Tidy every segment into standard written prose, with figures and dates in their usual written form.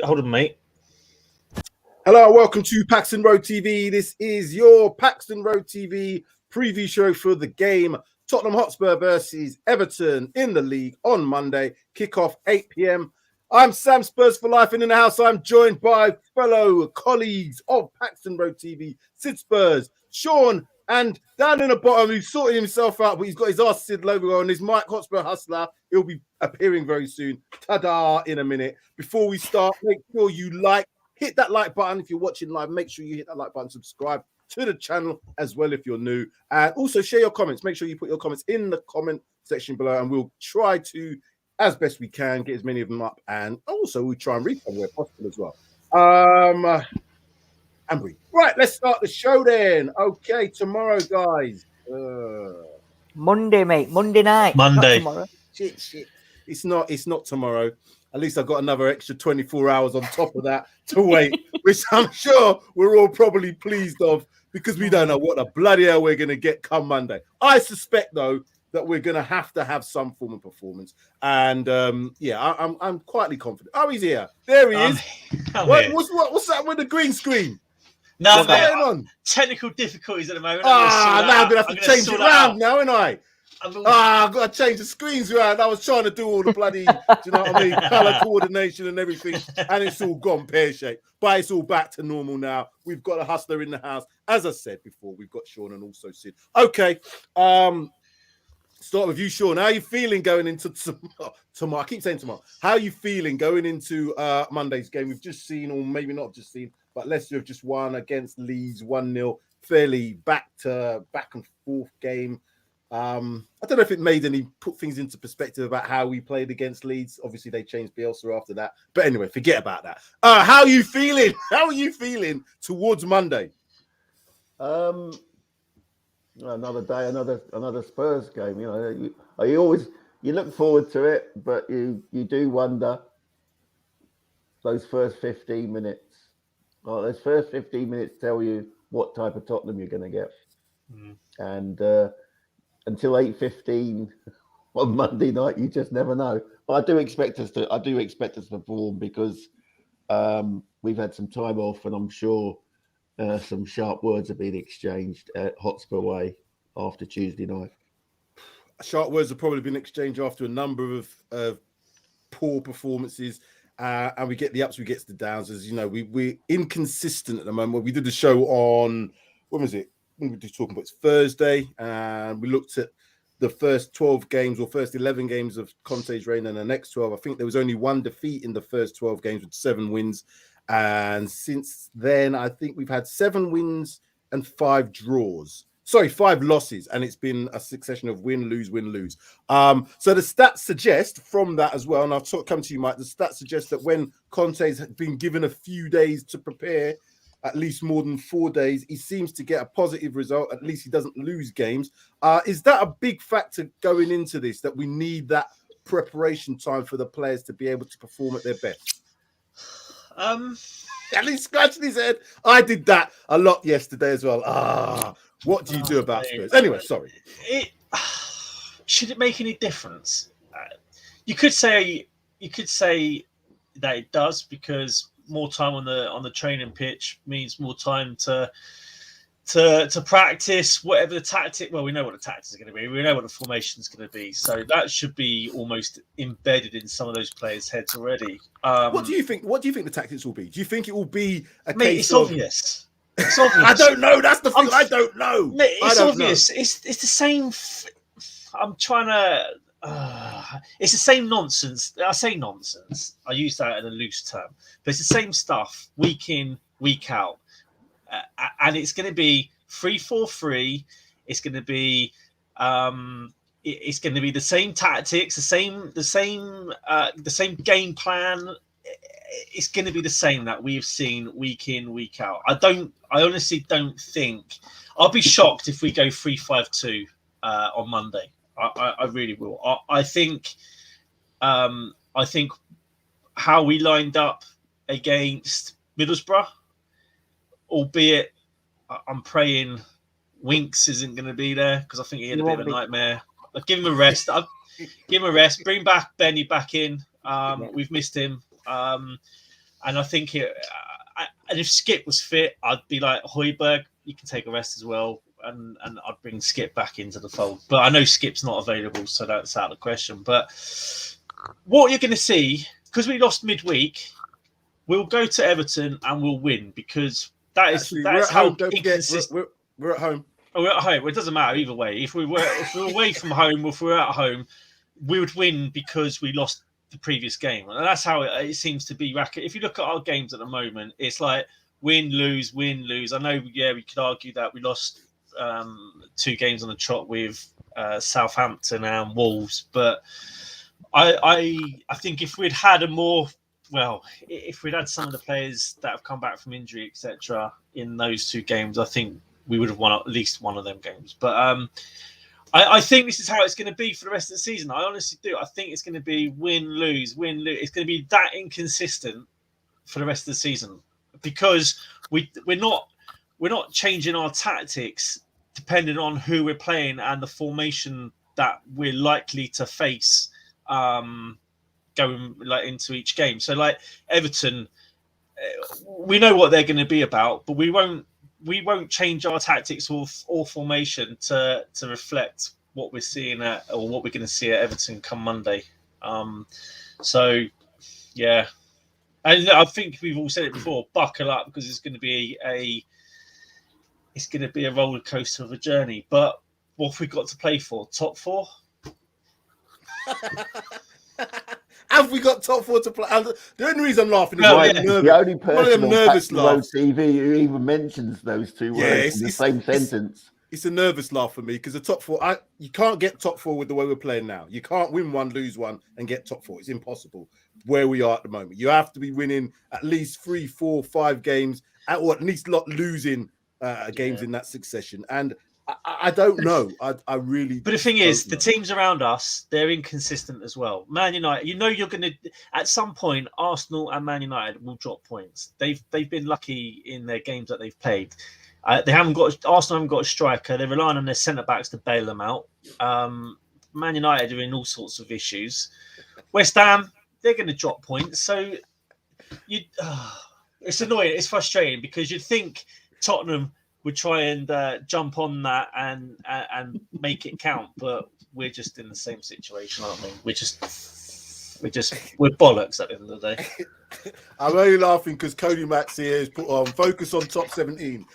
Hold on, mate. Hello, welcome to PAXTON ROAD TV. This is your PAXTON ROAD TV preview show for the game Tottenham Hotspur versus Everton in the league on Monday. Kickoff 8 p.m. I'm Sam Spurs for life, and in the house I'm joined by fellow colleagues of PAXTON ROAD TV, Sid Spurs, Sean, and down in the bottom, he's sorting himself out, but he's got his arse Sid logo on, his Mike Hotspur Hustler. He'll be appearing very soon. Ta-da in a minute. Before we start, make sure you hit that like button if you're watching live. Make sure you hit that like button, subscribe to the channel as well if you're new. And also share your comments. Make sure you put your comments in the comment section below, and we'll try to, as best we can, get as many of them up. And also we'll try and read them where possible as well. Right, let's start the show then. Okay, tomorrow, guys. Monday, mate. Monday night. Monday. Not tomorrow. Shit. It's not tomorrow. At least I've got another extra 24 hours on top of that to wait, which I'm sure we're all probably pleased of, because we don't know what the bloody hell we're going to get come Monday. I suspect, though, that we're going to have some form of performance. And, I'm quietly confident. Oh, he's here. There he is. What's that with the green screen? No, what's going on? Technical difficulties at the moment. Now I'm going to have to change it around now, ain't I? I've got to change the screens around. I was trying to do all the bloody, do you know what I mean, color coordination and everything, and it's all gone pear-shaped. But it's all back to normal now. We've got a hustler in the house. As I said before, we've got Sean and also Sid. Okay, start with you, Sean. How are you feeling going into tomorrow? I keep saying tomorrow. How are you feeling going into Monday's game? We've just seen, or maybe not just seen, but Leicester have just won against Leeds 1-0. Fairly back and forth game. I don't know if it put things into perspective about how we played against Leeds. Obviously, they changed Bielsa after that. But anyway, forget about that. How are you feeling? How are you feeling towards Monday? Another day, another Spurs game. You know, you look forward to it, but you do wonder those first 15 minutes. Those first 15 minutes tell you what type of Tottenham you're going to get. And until 8:15 on Monday night, you just never know. But I do expect us to perform, because we've had some time off, and I'm sure some sharp words have been exchanged at Hotspur Way after Tuesday night. Sharp words have probably been exchanged after a number of poor performances. And we get the ups, we get the downs. As you know, we're inconsistent at the moment. We did the show on, when was it? We were just talking about Thursday, and we looked at the first 12 games or first 11 games of Conte's reign, and the next 12. I think there was only one defeat in the first 12 games with 7 wins. And since then, I think we've had 7 wins and 5 draws. Sorry, 5 losses, and it's been a succession of win, lose, win, lose. So the stats suggest from that as well, and I'll come to you, Mike. The stats suggest that when Conte's been given a few days to prepare, at least more than 4 days, he seems to get a positive result. At least he doesn't lose games. Is that a big factor going into this, that we need that preparation time for the players to be able to perform at their best? At least scratching his head. I did that a lot yesterday as well. What do you do about Spurs? Anyway, sorry. Should it make any difference? You could say that it does, because more time on the training pitch means more time to practice whatever the tactic. Well, we know what the tactics is going to be. We know what the formation is going to be. So that should be almost embedded in some of those players' heads already. What do you think? What do you think the tactics will be? Do you think it will be a case it's of... obvious. It's obvious. I don't know. That's the thing. I don't know. It's obvious. It's the same. I'm trying to. It's the same nonsense. I say nonsense. I use that in a loose term, but it's the same stuff week in, week out, and it's going to be 3-4-3. It's going to be. It's going to be the same tactics, the same game plan. It's going to be the same that we've seen week in, week out. I honestly don't think. I'll be shocked if we go 3-5-2 on Monday. I really will. I think how we lined up against Middlesbrough, albeit I'm praying Winks isn't going to be there, because I think he had a bit of a nightmare. I'll give him a rest. Give him a rest. Bring back Benny back in. We've missed him. And I think and if Skip was fit, I'd be like, Højbjerg, you can take a rest as well. And I'd bring Skip back into the fold. But I know Skip's not available, so that's out of the question. But what you're going to see, because we lost midweek, we'll go to Everton and we'll win, because that is how inconsistent. We're at home. Oh, we're at home. Well, it doesn't matter either way. If we were away from home, or if we were at home, we would win because we lost the previous game. And that's how it seems to be. If you look at our games at the moment, it's like win, lose, win, lose. I know, we could argue that we lost 2 games on the trot with Southampton and Wolves, but I think if we'd had if we'd had some of the players that have come back from injury, etc., in those 2 games, I think we would have won at least one of them games. But I think this is how it's going to be for the rest of the season. I honestly do. I think it's going to be win, lose, win, lose. It's going to be that inconsistent for the rest of the season, because we're not changing our tactics depending on who we're playing and the formation that we're likely to face going into each game. So like Everton, we know what they're going to be about, but we won't change our tactics or formation to reflect what we're seeing or what we're going to see at Everton come Monday. So yeah, and I think we've all said it before, buckle up, because it's going to be a roller coaster of a journey. But what have we got to play for? Top 4? Have we got top 4 to play? The only reason I'm laughing is the only person on nervous laugh. TV who even mentions those 2 words in the same sentence. It's a nervous laugh for me, because the top 4, you can't get top 4 with the way we're playing now. You can't win 1, lose 1, and get top 4. It's impossible where we are at the moment. You have to be winning at least 3, 4, 5 games, or at least not losing games in that succession. And I don't know. I really. But the thing is, the teams around us, they're inconsistent as well. Man United, you're going to, at some point, Arsenal and Man United will drop points. They've been lucky in their games that they've played. Arsenal haven't got a striker. They're relying on their centre backs to bail them out. Man United are in all sorts of issues. West Ham, they're going to drop points. So it's annoying. It's frustrating, because you'd think Tottenham would try and jump on that and make it count, but we're just in the same situation, aren't we? We're bollocks at the end of the day. I'm only laughing because Cody Max here has put on focus on top 17.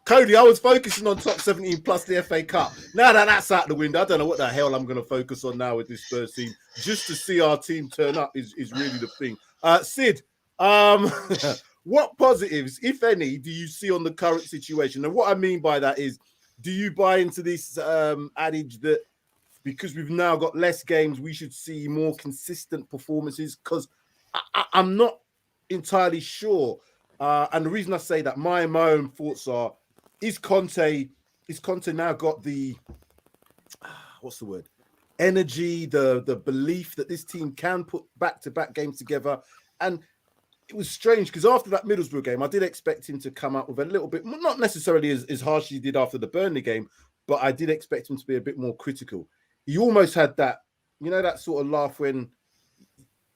Cody, I was focusing on top 17 plus the FA Cup. Now that that's out the window, I don't know what the hell I'm going to focus on now with this Spurs team. Just to see our team turn up is really the thing. Sid, what positives, if any, do you see on the current situation? And what I mean by that is, do you buy into this adage that because we've now got less games, we should see more consistent performances? Because I'm not entirely sure. And the reason I say that, my own thoughts are, is Conte now got the, what's the word? Energy, the belief that this team can put back-to-back games together. And it was strange because after that Middlesbrough game, I did expect him to come out with a little bit, not necessarily as harsh as he did after the Burnley game, but I did expect him to be a bit more critical. He almost had that, that sort of laugh when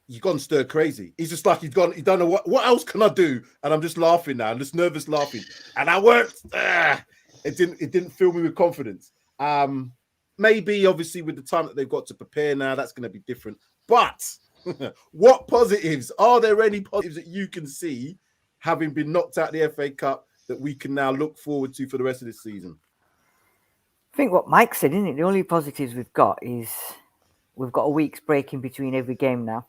you've gone stir crazy. He's just like, he don't know what else can I do? And I'm just laughing now. I'm just nervous laughing. And I worked. It didn't fill me with confidence. Maybe obviously with the time that they've got to prepare now, that's going to be different. But what positives? Are there any positives that you can see, having been knocked out of the FA Cup, that we can now look forward to for the rest of this season? I think what Mike said, isn't it? The only positives we've got is we've got a week's break in between every game now.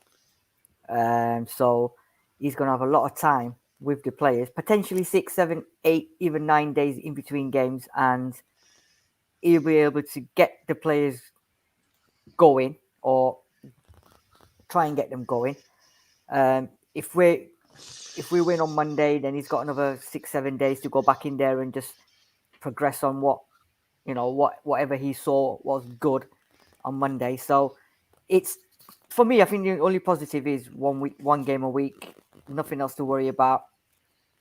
So he's going to have a lot of time with the players, potentially 6, 7, 8, even 9 days in between games, and he'll be able to get the players going or try and get them going. If we win on Monday, then he's got another 6, 7 days to go back in there and just progress on whatever he saw was good on Monday. So it's, for me, I think the only positive is 1 week, 1 game a week, nothing else to worry about,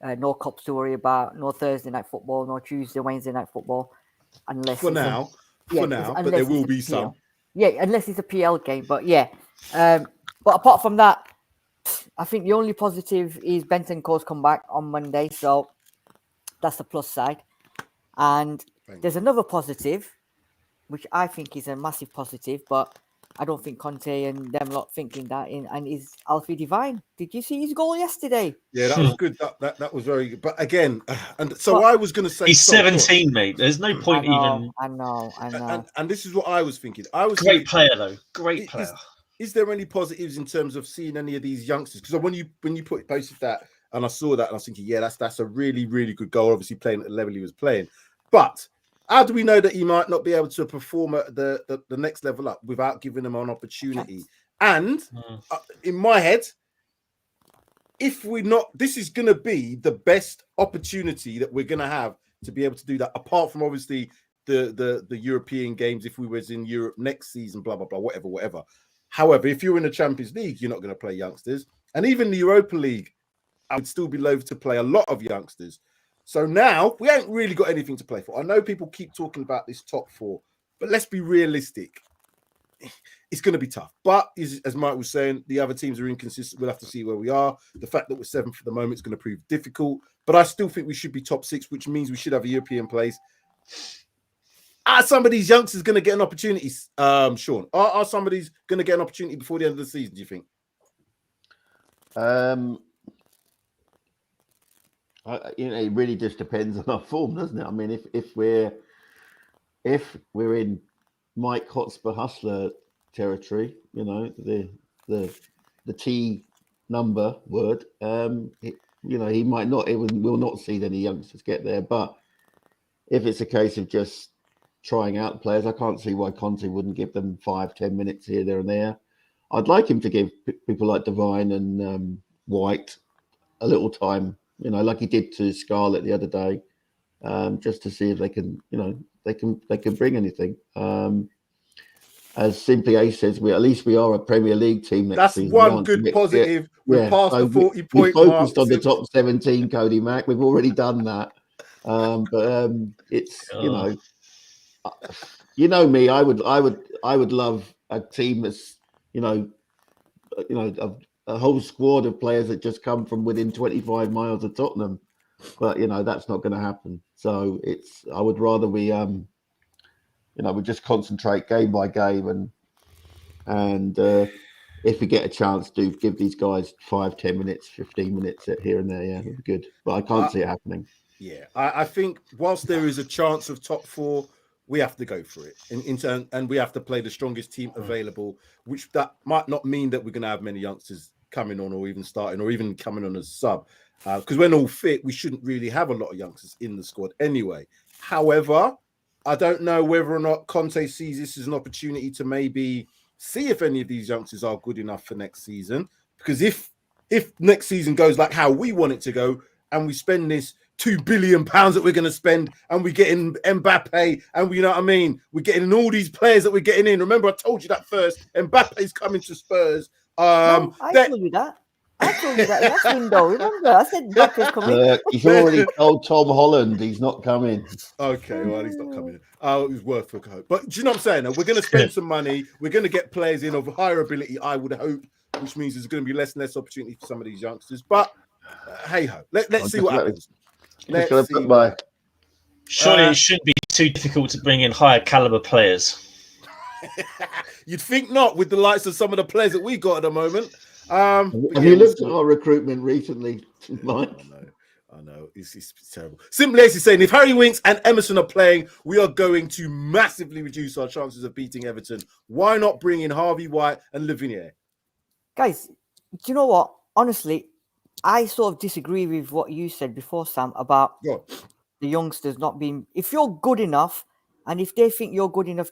no cups to worry about, no Thursday night football, no Tuesday, Wednesday night football, unless for now, but there will be some. Yeah, unless it's a PL game, but yeah. But apart from that, I think the only positive is Bentancur's come back on Monday, so that's the plus side. And there's another positive, which I think is a massive positive, but I don't think Conte and them lot thinking that and is Alfie Divine. Did you see his goal yesterday? Yeah, that was good. That was very good. But again, and so I was going to say, he's 17, mate. There's no point even. I know. And this is what I was thinking. I was great player though. Great player. Is there any positives in terms of seeing any of these youngsters? Because when you posted that and I saw that and I was thinking, yeah, that's a really, really good goal. Obviously playing at the level he was playing. But how do we know that he might not be able to perform at the next level up without giving him an opportunity? And in my head, if we're not, this is going to be the best opportunity that we're going to have to be able to do that. Apart from obviously the European games, if we was in Europe next season, blah blah blah, whatever. However, if you're in the Champions League, you're not going to play youngsters, and even the Europa League, I would still be loath to play a lot of youngsters. So now we ain't really got anything to play for. I know people keep talking about this top four, but let's be realistic. It's going to be tough. But as Mike was saying, the other teams are inconsistent. We'll have to see where we are. The fact that we're seventh for the moment is going to prove difficult. But I still think we should be top six, which means we should have a European place. Are some of these youngsters going to get an opportunity, Sean? Are some of these going to get an opportunity before the end of the season, do you think? It really just depends on our form, doesn't it? I mean, if we're in Mike Hotspur Hustler territory, the T number word, he might not, will not see any youngsters get there. But if it's a case of just trying out players, I can't see why Conte wouldn't give them 5-10 minutes here, there, and there. I'd like him to give people like Divine and White a little time, like he did to Scarlett the other day, just to see if they can, they can bring anything. As Simply Ace says, at least we are a Premier League team next season. That's one good positive. We're past the 40-point mark. We focused mark. on the top 17, Cody Mack. We've already done that. But it's me. I would love a team that's a whole squad of players that just come from within 25 miles of Tottenham, but that's not going to happen. So I would rather we we just concentrate game by game and if we get a chance to give these guys 5-10 minutes, 15 minutes here and there, it'd be good. But I can't see it happening. Yeah, I think whilst there is a chance of top four, we have to go for it in turn, and we have to play the strongest team available, which that might not mean that we're going to have many youngsters coming on or even starting or even coming on as sub. Because when all fit, we shouldn't really have a lot of youngsters in the squad anyway. However, I don't know whether or not Conte sees this as an opportunity to maybe see if any of these youngsters are good enough for next season. Because if next season goes like how we want it to go, and we spend this £2 billion that we're going to spend, and we get in Mbappe, and we're getting in all these players that we're getting in. Remember, I told you that first. Mbappe's coming to Spurs. I told you that. I told you that last window. Remember, I said Mbappe's coming. He's already told Tom Holland he's not coming. Okay, well, he's not coming. It was worth a hope. But do you know what I'm saying? We're going to spend some money. We're going to get players in of higher ability, I would hope, which means there's going to be less and less opportunity for some of these youngsters. But hey ho, let's see what happens. Surely it shouldn't be too difficult to bring in higher caliber players. You'd think not, with the likes of some of the players that we got at the moment. Have you looked at our recruitment recently, Mike? I know. It's terrible. Simply as he's saying, if Harry Winks and Emerson are playing, we are going to massively reduce our chances of beating Everton. Why not bring in Harvey White and Lavinier? Guys, do you know what? Honestly, I sort of disagree with what you said before, Sam, about the youngsters not being... If you're good enough, and if they think you're good enough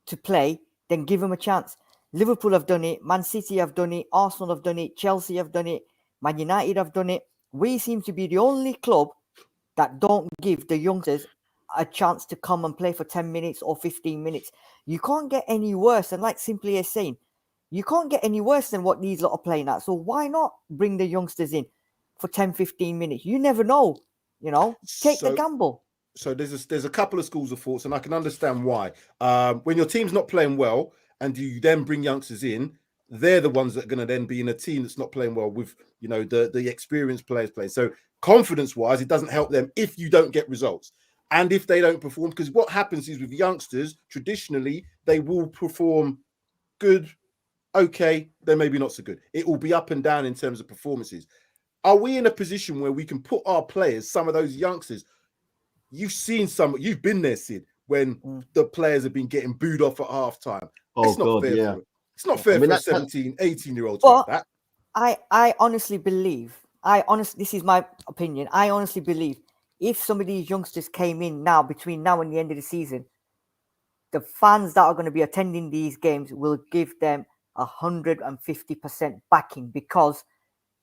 to play, then give them a chance. Liverpool have done it. Man City have done it. Arsenal have done it. Chelsea have done it. Man United have done it. We seem to be the only club that don't give the youngsters a chance to come and play for 10 minutes or 15 minutes. You can't get any worse. And like Simply is saying, you can't get any worse than what these lot are playing at. So why not bring the youngsters in for 10, 15 minutes? You never know, take the gamble. So there's a couple of schools of thoughts, and I can understand why. When your team's not playing well and you then bring youngsters in, they're the ones that are going to then be in a team that's not playing well with, you know, the experienced players playing. So confidence-wise, it doesn't help them if you don't get results. And if they don't perform, because what happens is with youngsters, traditionally, they will perform good, okay, then maybe not so good. It will be up and down in terms of performances. Are we in a position where we can put our players, some of those youngsters, you've been there, Sid, when the players have been getting booed off at halftime. It's not fair for it. It's not fair for a 17, 18-year-old to have that. I honestly believe, this is my opinion, I honestly believe if some of these youngsters came in now, between now and the end of the season, the fans that are going to be attending these games will give them 150% backing, because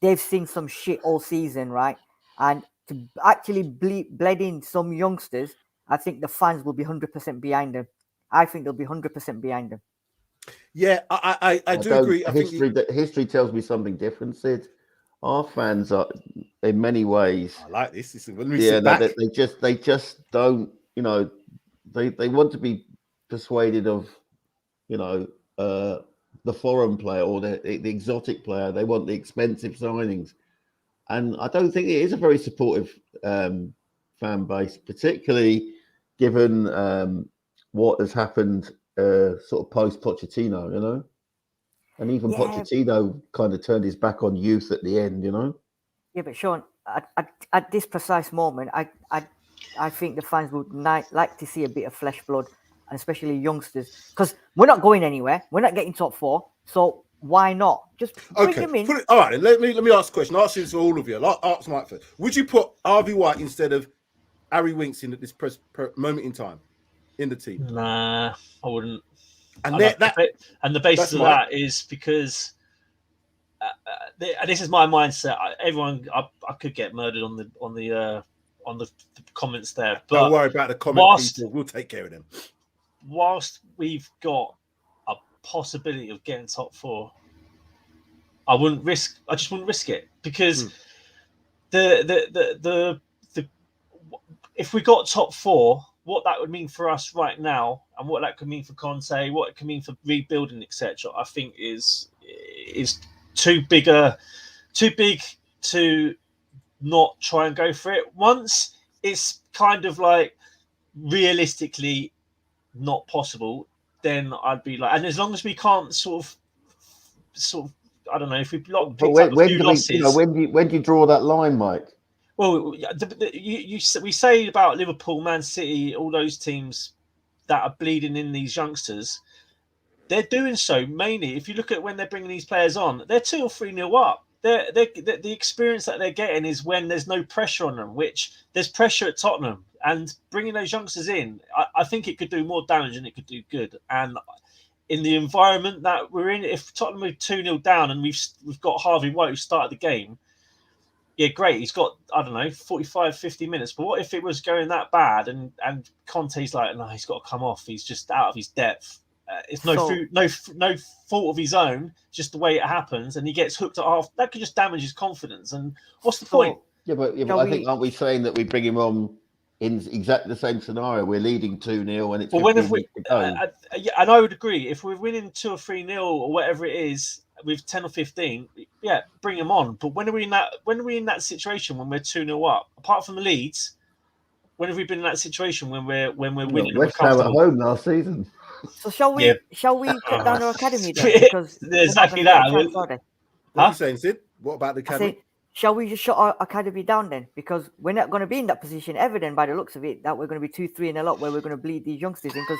they've seen some shit all season, right? And to actually bled in some youngsters, I think the fans will be 100% behind them. I think they'll be 100% behind them. Yeah, I do agree. I think history tells me something different, Sid. Our fans are, in many ways, I like this. When we sit back, they just don't, you know, they want to be persuaded of, you know, the foreign player or the exotic player. They want the expensive signings, and I don't think it is a very supportive fan base, particularly given what has happened sort of post Pochettino, you know. And even Pochettino kind of turned his back on youth at the end, you know. Yeah, but Sean, at this precise moment, I think the fans would like to see a bit of flesh blood, and especially youngsters, because we're not going anywhere. We're not getting top 4, so why not just bring them in? All right, let me ask a question. I'll ask this to all of you. I'll ask Mike first. Would you put Harvey White instead of Harry Winks in at this moment in time in the team? Nah, I wouldn't. And the basis of that is because this is my mindset. I could get murdered on the comments there, but don't worry about the comment people. We'll take care of them. Whilst we've got a possibility of getting top 4, I just wouldn't risk it, because the if we got top 4, what that would mean for us right now, and what that could mean for Conte, what it could mean for rebuilding, etc., I think is too big to not try and go for it. Once it's kind of like realistically not possible, then I'd be like, and as long as we can't sort of I don't know, if we picked up a few losses. You know, when do you draw that line, Mike? Well, we say about Liverpool, Man City, all those teams that are bleeding in these youngsters. They're doing so mainly. If you look at when they're bringing these players on, they're 2 or 3-0 up. The experience that they're getting is when there's no pressure on them, which there's pressure at Tottenham. And bringing those youngsters in, I think it could do more damage than it could do good. And in the environment that we're in, if Tottenham are 2-0 down and we've got Harvey White who started the game, yeah, great. He's got, I don't know, 45, 50 minutes. But what if it was going that bad and Conte's like, no, he's got to come off. He's just out of his depth. It's no fault of his own, just the way it happens. And he gets hooked at half. That could just damage his confidence. And what's the point? Yeah, but I think, aren't we saying that we bring him on in exactly the same scenario? We're leading 2-0 and it's 15 minutes to go. And I would agree. If we're winning 2 or 3-0 or whatever it is, with 10 or 15, yeah, bring them on. But when are we in that situation when we're 2-0 up? Apart from the Leeds, when have we been in that situation when we're winning? West Ham at home last season. So shall we cut down our academy then? Because exactly that. What are you saying, Sid? What about the academy? Shall we just shut our academy down then? Because we're not going to be in that position ever then, by the looks of it, that we're going to be 2-3-0 up, where we're going to bleed these youngsters in, because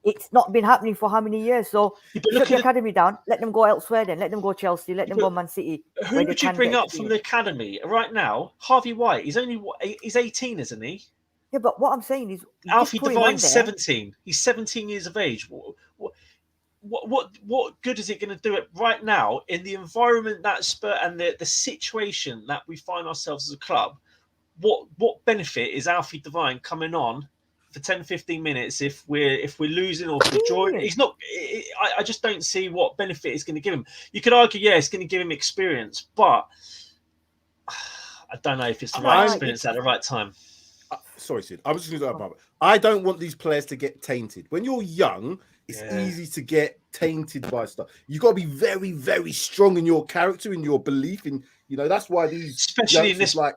it's not been happening for how many years? So shut the academy down, let them go elsewhere then, let them go Chelsea, let them go Man City. Who would you bring up from the academy right now? Harvey White, he's 18, isn't he? Yeah, but what I'm saying is, Alfie Devine's 17. He's 17 years of age. What good is it going to do it right now in the environment that Spurs and the situation that we find ourselves as a club? What benefit is Alfie Devine coming on for 10-15 minutes if we're losing or if we're drawing? He's not. I just don't see what benefit it's going to give him. You could argue, yeah, it's going to give him experience, but I don't know if it's the right experience at the right time. sorry, Sid. I'm just going to go about it. I don't want these players to get tainted. When you're young, it's easy to get tainted by stuff. You got to be very, very strong in your character, in your belief, in that's why these, especially in this, like,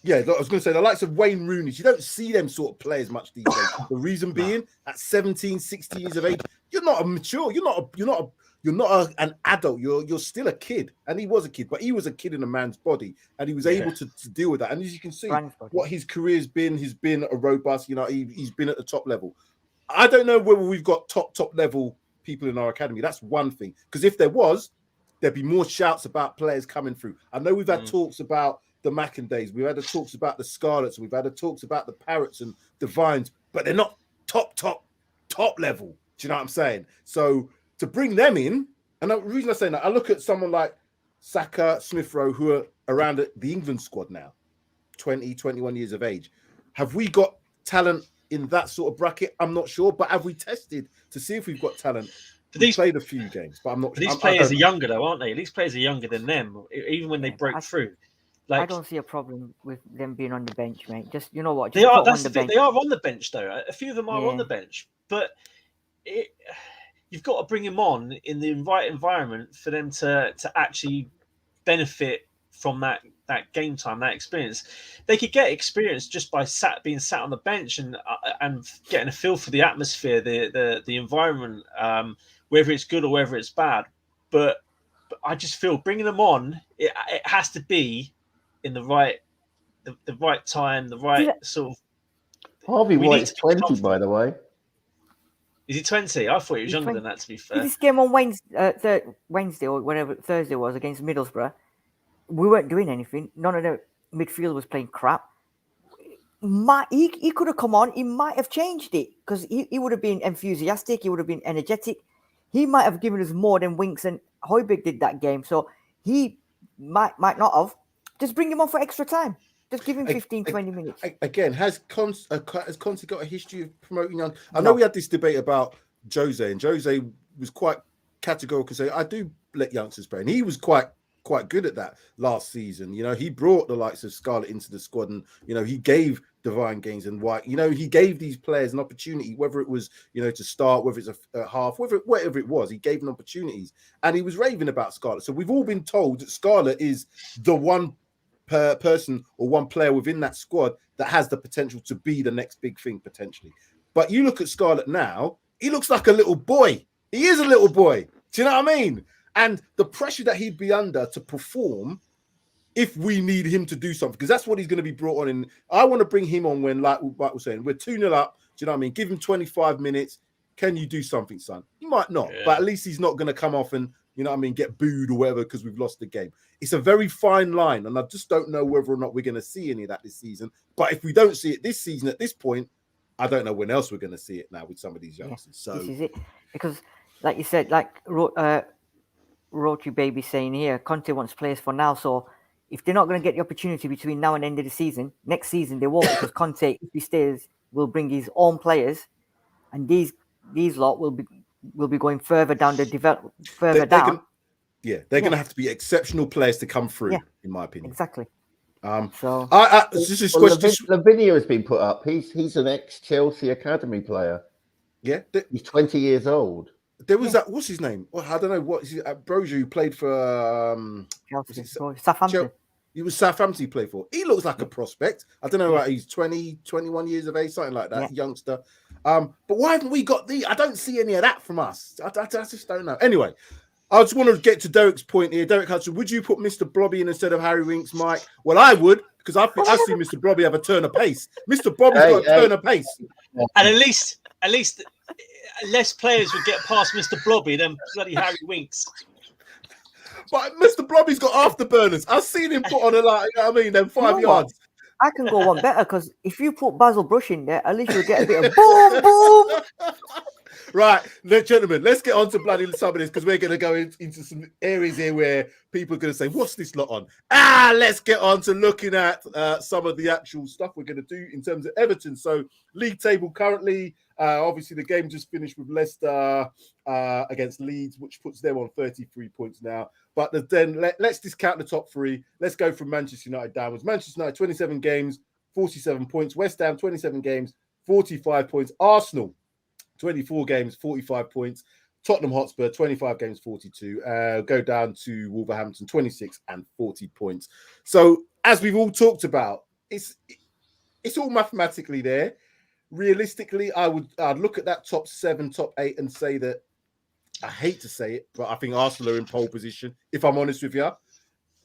I was going to say the likes of Wayne Rooney. You don't see them sort of players much these days. The reason being, at 17, 16 years of age, you're not a mature. You're not an adult. You're still a kid, and he was a kid, but he was a kid in a man's body, and he was able to deal with that. And as you can see, what his career's been, he's been a robust. He's been at the top level. I don't know whether we've got top level people in our academy. That's one thing, because if there was, there'd be more shouts about players coming through. I know we've had talks about the Mackindays, we've had the talks about the Scarlets, we've had the talks about the Parrots and the Vines, but they're not top level. Do you know what I'm saying? So to bring them in, and the reason I'm saying that, I look at someone like Saka, Smith Rowe, who are around the England squad now, 20, 21 years of age. Have we got talent in that sort of bracket? I'm not sure, but have we tested to see if we've got talent? We've played a few games, but I'm not. These players are younger, though, aren't they? These players are younger than them, even when they broke through. Like, I don't see a problem with them being on the bench, mate. Just they are. They are on the bench, though. A few of them are on the bench, but you've got to bring them on in the right environment for them to actually benefit from that game time, that experience. They could get experience just by being sat on the bench and getting a feel for the atmosphere, the environment, whether it's good or whether it's bad. But I just feel bringing them on, it has to be in the right time, the right sort of. Harvey White's 20, by the way. Is he 20? I thought he was younger than that, to be fair. This game on Wednesday or whatever Thursday was against Middlesbrough, we weren't doing anything. None of the midfield was playing crap. He could have come on. He might have changed it because he would have been enthusiastic. He would have been energetic. He might have given us more than Winks and Højbjerg did that game. So he might not have. Just bring him on for extra time. Just give him 15, 20 minutes. Again, has Conte got a history of promoting young? I know we had this debate about Jose, and Jose was quite categorical, saying, I do let youngsters play. And he was quite good at that last season. He brought the likes of Scarlett into the squad, and, he gave Divine Gaines and White, he gave these players an opportunity, whether it was, to start, whether it's a half, whatever it was, he gave them opportunities. And he was raving about Scarlett. So we've all been told that Scarlett is the one person or one player within that squad that has the potential to be the next big thing potentially. But you look at Scarlett now, he looks like a little boy. He is a little boy. Do you know what I mean? And the pressure that he'd be under to perform if we need him to do something, because that's what he's going to be brought on in. I want to bring him on when, like Mike was saying, we're 2-0 up. Do you know what I mean? Give him 25 minutes. Can you do something, son? He might not, but at least he's not going to come off and, get booed or whatever because we've lost the game. It's a very fine line, and I just don't know whether or not we're going to see any of that this season. But if we don't see it this season at this point, I don't know when else we're going to see it now with some of these youngsters. So this is it. Because, like you said, like Roach Baby saying here, Conte wants players for now. So if they're not going to get the opportunity between now and the end of the season, next season they won't, because Conte, if he stays, will bring his own players, and these lot will be going further down the development, further down. They're going to have to be exceptional players to come through, in my opinion. Exactly. So Lavinia has been put up. He's an ex-Chelsea academy player. Yeah, he's 20 years old. There was that. What's his name? Well, I don't know. What is it? Brozier, who played for Southampton. He was Southampton. He played for. He looks like a prospect. I don't know. Like he's 20, 21 years of age, something like that. Youngster. But why haven't we got I don't see any of that from us. I just don't know. Anyway, I just want to get to Derek's point here. Derek Hudson, would you put Mr. Blobby in instead of Harry Winks, Mike? Well, I would, because I see Mr. Blobby have a turn of pace. Mr. Blobby's got a turn of pace. And at least less players would get past Mr. Blobby than bloody Harry Winks. But Mr. Blobby's got afterburners. I've seen him put on them 5 yards. I can go one better, because if you put Basil Brush in there, at least you'll get a bit of boom, boom. Right, gentlemen, let's get on to bloody some of this, because we're going to go into some areas here where people are going to say, what's this lot on? Let's get on to looking at some of the actual stuff we're going to do in terms of Everton. So, league table currently, obviously the game just finished with Leicester against Leeds, which puts them on 33 points now. But then let's discount the top three. Let's go from Manchester United downwards. Manchester United, 27 games, 47 points. West Ham, 27 games, 45 points. Arsenal, 24 games, 45 points. Tottenham Hotspur, 25 games, 42. Go down to Wolverhampton, 26 and 40 points. So, as we've all talked about, it's all mathematically there. Realistically, I'd look at that top 7, top 8 and say that, I hate to say it, but I think Arsenal are in pole position, if I'm honest with you.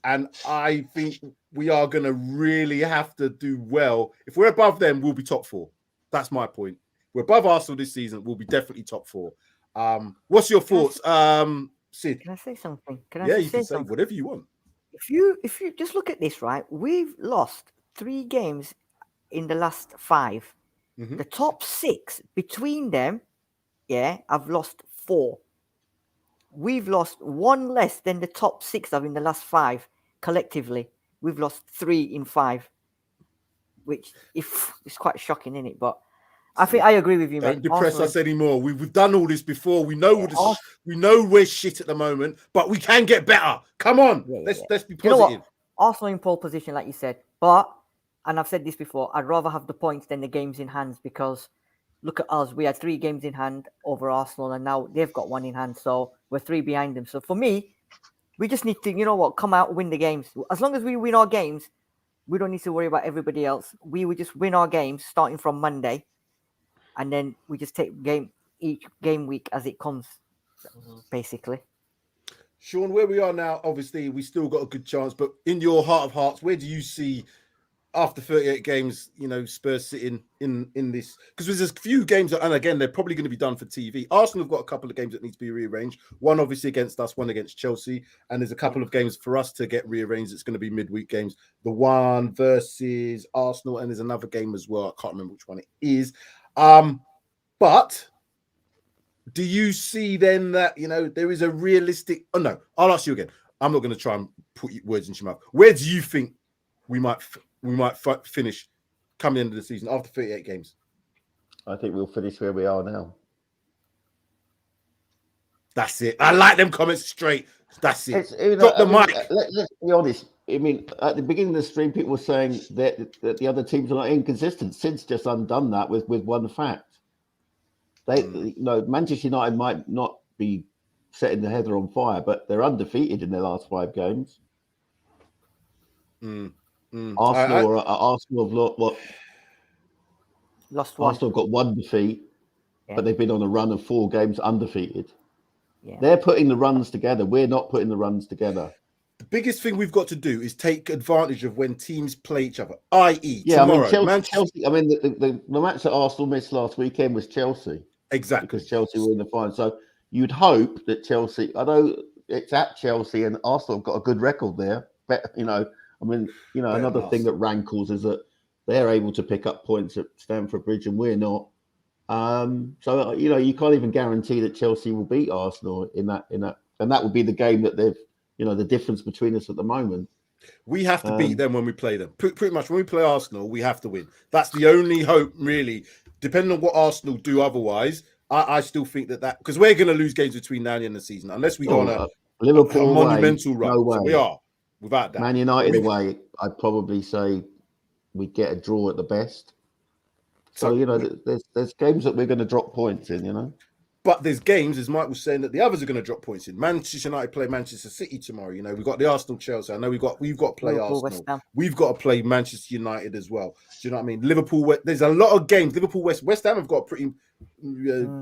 And I think we are going to really have to do well. If we're above them, we'll be top 4. That's my point. We're above Arsenal this season. We'll be definitely top 4. What's your thoughts, Sid? Can I say something? Yeah, you can say whatever you want. If you just look at this, right, we've lost 3 games in the last 5. Mm-hmm. The top 6 between them, I've lost 4. We've lost 1 less than the top 6 have in the last 5 collectively. We've lost 3 in 5, which it's quite shocking, isn't it? But I think I agree with you, Don't mate. depress us anymore. We've done all this before. We know we know we're shit at the moment, but we can get better. Come on, let's be positive. You know what? Arsenal in pole position, like you said, and I've said this before, I'd rather have the points than the games in hand, because look at us. We had 3 games in hand over Arsenal, and now they've got 1 in hand, so we're 3 behind them. So for me, we just need to, come out, win the games. As long as we win our games, we don't need to worry about everybody else. We would just win our games starting from Monday, and then we just take each game week as it comes, basically. Sean, where we are now, obviously, we still got a good chance, but in your heart of hearts, where do you see, after 38 games, Spurs sitting in this? Because there's a few games, and again, they're probably going to be done for TV. Arsenal have got a couple of games that need to be rearranged. One, obviously, against us, one against Chelsea. And there's a couple of games for us to get rearranged. It's going to be midweek games. The one versus Arsenal, and there's another game as well. I can't remember which one it is. But do you see then that, there is a realistic... Oh, no, I'll ask you again. I'm not going to try and put words into your mouth. Where do you think we might finish come the end of the season after 38 games? I think we'll finish where we are now. That's it. I like them comments straight. That's it. Drop the mic. Let's be honest. I mean, at the beginning of the stream, people were saying that the other teams are not inconsistent. Sid's just undone that with one fact. Manchester United might not be setting the heather on fire, but they're undefeated in their last 5 games. Arsenal have lost 1. Arsenal got 1 defeat, but they've been on a run of 4 games undefeated. Yeah. They're putting the runs together. We're not putting the runs together. The biggest thing we've got to do is take advantage of when teams play each other, i.e. tomorrow. Chelsea, I mean, the match that Arsenal missed last weekend was Chelsea. Exactly. Because Chelsea were in the final. So you'd hope that Chelsea, I know it's at Chelsea and Arsenal have got a good record there. But, another thing that rankles is that they're able to pick up points at Stamford Bridge and we're not. So you can't even guarantee that Chelsea will beat Arsenal in that, and that would be the game that they've, the difference between us at the moment. We have to beat them when we play them. Pretty much when we play Arsenal, we have to win. That's the only hope, really. Depending on what Arsenal do otherwise, I still think that because we're going to lose games between now and the end of the season unless we go on a Liverpool monumental run. No way. So we are, without that. Man United away, I'd probably say we get a draw at the best. So there's games that we're going to drop points in, But there's games, as Mike was saying, that the others are going to drop points in. Manchester United play Manchester City tomorrow. We've got the Arsenal Chelsea. I know we've got to play Arsenal. We've got to play Manchester United as well. Do you know what I mean? Liverpool. There's a lot of games. Liverpool, West Ham have got a pretty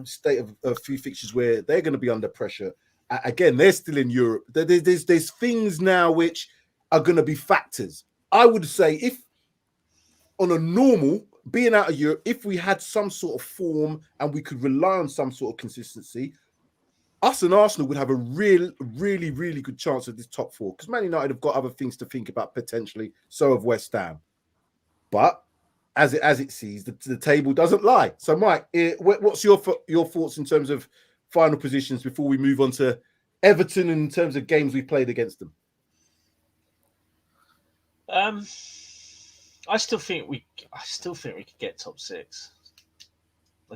state of a few fixtures where they're going to be under pressure. Again, they're still in Europe. There's things now which are going to be factors. I would say if on a normal. Being out of Europe, if we had some sort of form and we could rely on some sort of consistency, us and Arsenal would have a really, really good chance of this top 4. Because Man United have got other things to think about potentially. So have West Ham. But as it sees, the table doesn't lie. So, Mike, what's your thoughts in terms of final positions before we move on to Everton in terms of games we played against them? I still think we could get top 6. I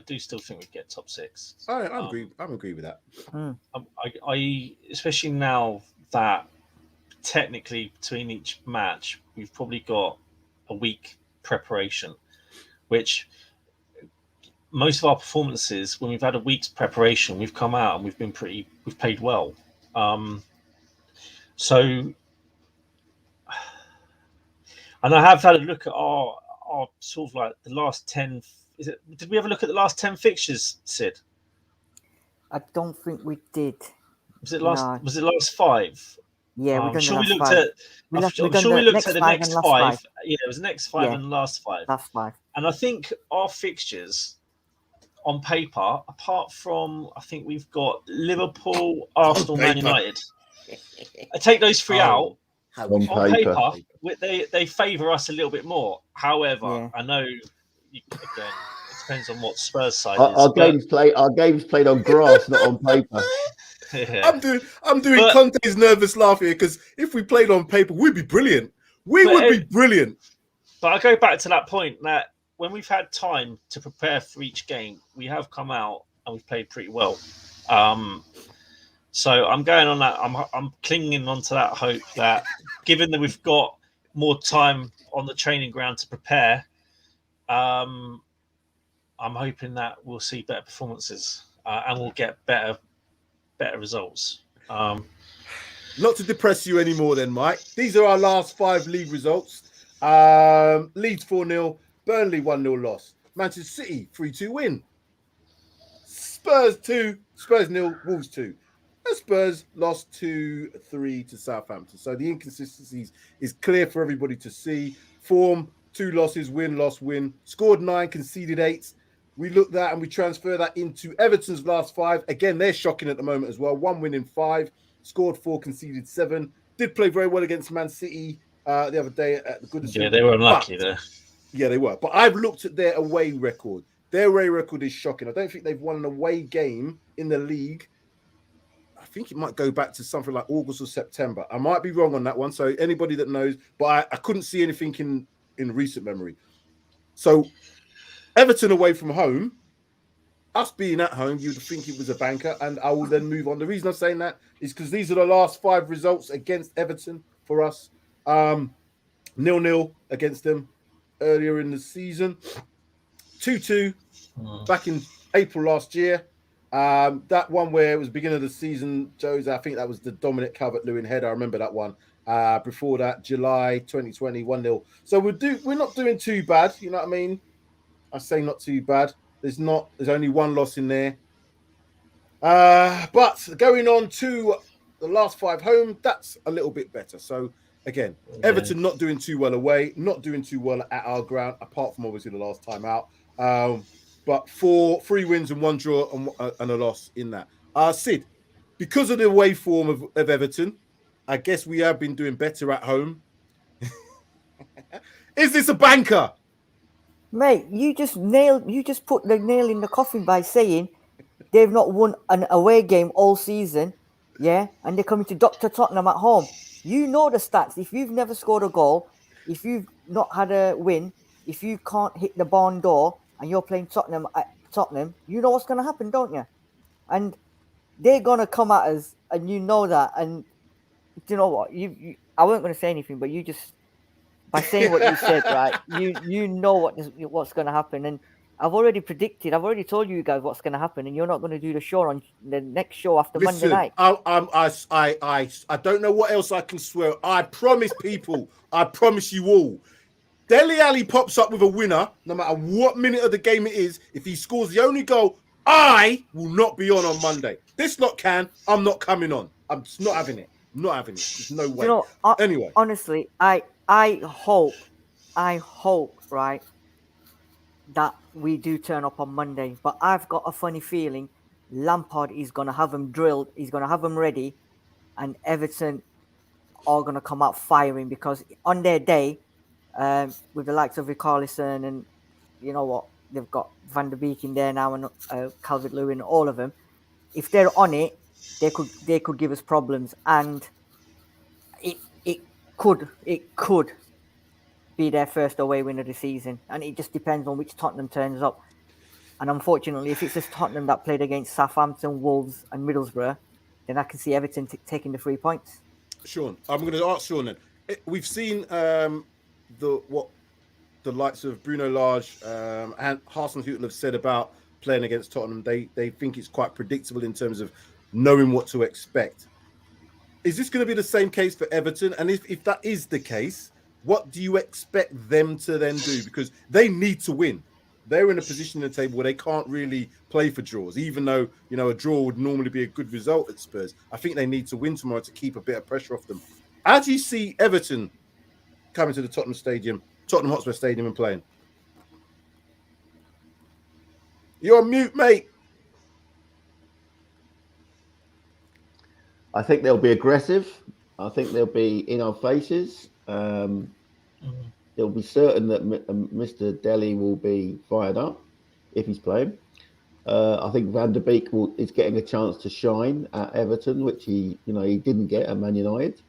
do still think we could get top 6. I agree with that. I especially now that technically between each match we've probably got a week preparation, which most of our performances, when we've had a week's preparation, we've come out and we've played well. So, and I have had a look at our sort of like the last 10. Did we ever look at the last 10 fixtures, Sid? I don't think we did. Was it last 5? Yeah, we've done sure the we last looked 5. at. I'm sure we looked at the next 5. 5. Yeah, it was the next 5 and the last 5. Last 5. And I think our fixtures on paper, apart from, I think we've got Liverpool, Arsenal, Man United. I take those 3 out. On paper, they favour us a little bit more. However, I know again it depends on what Spurs side is. Our games played on grass, not on paper. Yeah. I'm doing Conte's nervous laugh here because if we played on paper, we'd be brilliant. We would be brilliant. But I go back to that point that when we've had time to prepare for each game, we have come out and we've played pretty well. So I'm going on that. I'm clinging onto that hope that, given that we've got more time on the training ground to prepare, I'm hoping that we'll see better performances and we'll get better results. Not to depress you anymore, then, Mike. These are our last 5 league results. Leeds 4-0, Burnley 1-0 loss, Manchester City 3-2 win, Spurs 2, Spurs 0, Wolves 2. And Spurs lost 2-3 to Southampton. So the inconsistencies is clear for everybody to see. Form, 2 losses, win, loss, win. Scored 9, conceded 8. We looked at and we transfer that into Everton's last 5. Again, they're shocking at the moment as well. 1 win in 5, scored 4, conceded 7. Did play very well against Man City the other day at the Goodison. Yeah, they were unlucky there. Yeah, they were. But I've looked at their away record. Their away record is shocking. I don't think they've won an away game in the league. I think it might go back to something like August or September. I might be wrong on that one. So anybody that knows, but I couldn't see anything in recent memory. So Everton away from home, us being at home, you'd think it was a banker, and I will then move on. The reason I'm saying that is because these are the last 5 results against Everton for us. 0-0 against them earlier in the season. 2-2 back in April last year. That one where it was beginning of the season, Jose, I think that was the Dominic Calvert-Lewin header. I remember that one. Before that, July 2020, 1-0. So we're not doing too bad. You know what I mean? I say not too bad. There's only 1 loss in there. But going on to the last 5 home, that's a little bit better. So again, Everton not doing too well away, not doing too well at our ground, apart from obviously the last time out. But 3 wins and 1 draw and a loss in that. Sid, because of the away form of Everton, I guess we have been doing better at home. Is this a banker? Mate, you just put the nail in the coffin by saying they've not won an away game all season, yeah, and they're coming to Dr. Tottenham at home. You know the stats. If you've never scored a goal, if you've not had a win, if you can't hit the barn door and you're playing Tottenham at Tottenham, you know what's going to happen, don't you? And they're going to come at us, and you know that. And do you know what? I wasn't going to say anything, but you just, by saying what you said, right, you know what's going to happen. And I've already told you guys what's going to happen, and you're not going to do the show on the next show after Monday night. I don't know what else I can swear. I promise people, I promise you all, Dele Alli pops up with a winner, no matter what minute of the game it is. If he scores the only goal, I will not be on Monday. This lot can. I'm not coming on. I'm just not having it. Not having it. There's no way. You know, anyway, honestly, I hope, right, that we do turn up on Monday. But I've got a funny feeling Lampard is going to have them drilled. He's going to have them ready, and Everton are going to come out firing, because on their day, with the likes of Richarlison and, you know what, they've got Van der Beek in there now, and Calvert-Lewin, all of them. If they're on it, they could give us problems, and it could be their first away win of the season, and it just depends on which Tottenham turns up. And unfortunately, if it's just Tottenham that played against Southampton, Wolves, and Middlesbrough, then I can see Everton taking the 3 points. Sean, I'm going to ask Sean then. We've seen the the likes of Bruno Lage and Hasenhüttl have said about playing against Tottenham, they think it's quite predictable in terms of knowing what to expect. Is this going to be the same case for Everton? And if that is the case, what do you expect them to then do? Because they need to win. They're in a position in the table where they can't really play for draws, even though, you know, a draw would normally be a good result at Spurs. I think they need to win tomorrow to keep a bit of pressure off them. How do you see Everton coming to the Tottenham Hotspur Stadium and playing? You're on mute, mate. I think they'll be aggressive. I think they'll be in our faces. They'll be certain that Mr. Deji will be fired up if he's playing. I think Van der Beek is getting a chance to shine at Everton, which he didn't get at Man United.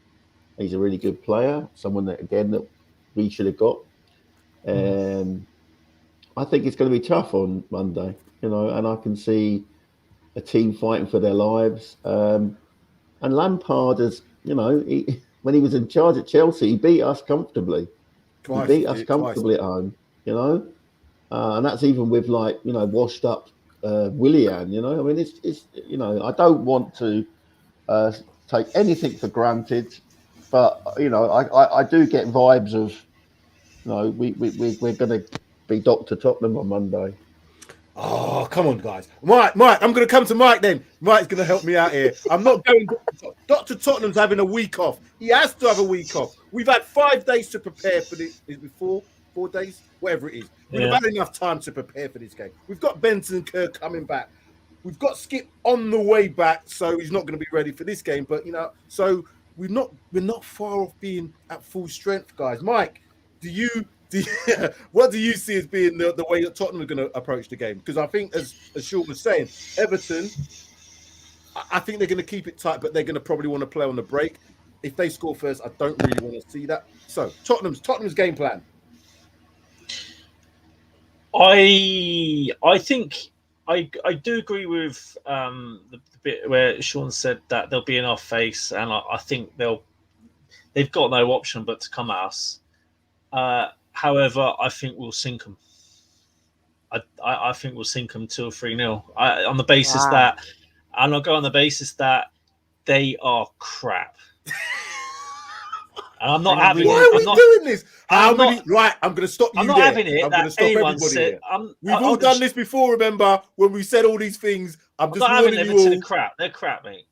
He's a really good player, someone that we should have got. I think it's going to be tough on Monday, and I can see a team fighting for their lives. And Lampard has, when he was in charge at Chelsea, he beat us comfortably. He beat us comfortably at home, and that's even with washed up Willian. I mean, it's I don't want to take anything for granted, but I do get vibes of we're going to be Dr. Tottenham on Monday. Oh, come on, guys. Mike, I'm going to come to Mike then. Mike's going to help me out here. I'm not going. Dr. Tottenham's having a week off. He has to have a week off. We've had 5 days to prepare for this. Is it 4 days? Whatever it is. We've had enough time to prepare for this game. We've got Benton Kerr coming back. We've got Skip on the way back, so he's not going to be ready for this game. But, so we're not far off being at full strength, guys. Mike, what do you see as being the way that Tottenham are going to approach the game? Because I think, as Sean was saying, Everton, I think they're going to keep it tight, but they're going to probably want to play on the break. If they score first, I don't really want to see that. So Tottenham's game plan. I think I do agree with the bit where Sean said that they'll be in our face, and I think they've got no option but to come at us. However, I think we'll sink them. I think we'll sink them 2 or 3-0. On the basis that, and I'll go on the basis that they are crap. And I'm not having it. Why are we doing this? I'm going to stop you. I'm not having it. I'm going to stop everybody here. We've all done this before, remember, when we said all these things. I'm just not having warning you Everton all. are crap. They're crap, mate.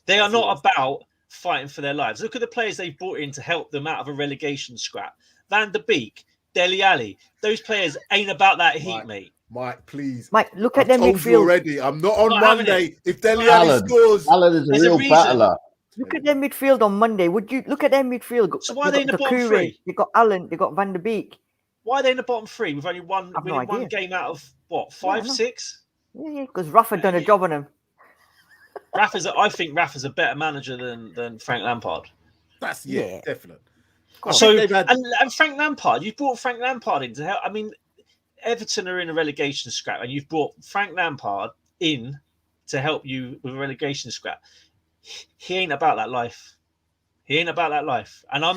They are not about fighting for their lives. Look at the players they've brought in to help them out of a relegation scrap. Van der Beek, Dele Alli. Those players ain't about that heat, mate. Mike, please. Mike, look at their midfield already. I'm not on Monday. If Dele Alli scores, Alan is a real battler. Look at their midfield on Monday. Would you look at their midfield? So why are they in the bottom 3? They got Allen. They got Van der Beek. Why are they in the bottom 3? We've only won one game out of what, 5, 6? Yeah, because Rafa done a job on them. I think Rafa's a better manager than Frank Lampard. That's definite. So and Frank Lampard, you've brought Frank Lampard in to help. I mean, Everton are in a relegation scrap, and you've brought Frank Lampard in to help you with a relegation scrap. He ain't about that life. He ain't about that life. And I'm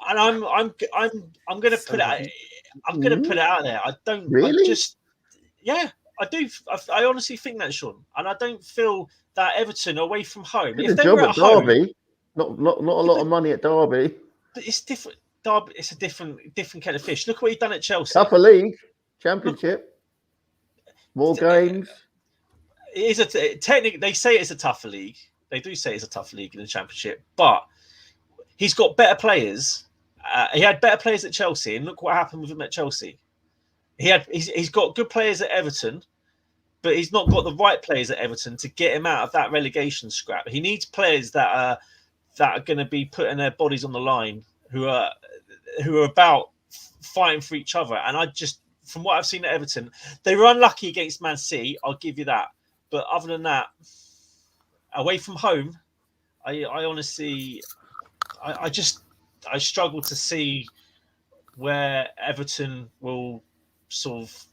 gonna put it. I'm gonna put it out there. I don't really. I do. I honestly think that, Sean, and I don't feel that Everton away from home. If they were at Derby, not a lot of money at Derby. But it's different. Derby, it's a different kettle of fish. Look at what he's done at Chelsea. Tougher league, Championship, more games. It is technically, they say it's a tougher league. They do say it's a tougher league in the Championship, but he's got better players. He had better players at Chelsea, and look what happened with him at Chelsea. He's got good players at Everton, but he's not got the right players at Everton to get him out of that relegation scrap. He needs players that are going to be putting their bodies on the line, who are about fighting for each other. And I just, from what I've seen at Everton, they were unlucky against Man City. I'll give you that. But other than that, away from home, I honestly, I struggle to see where Everton will sort of.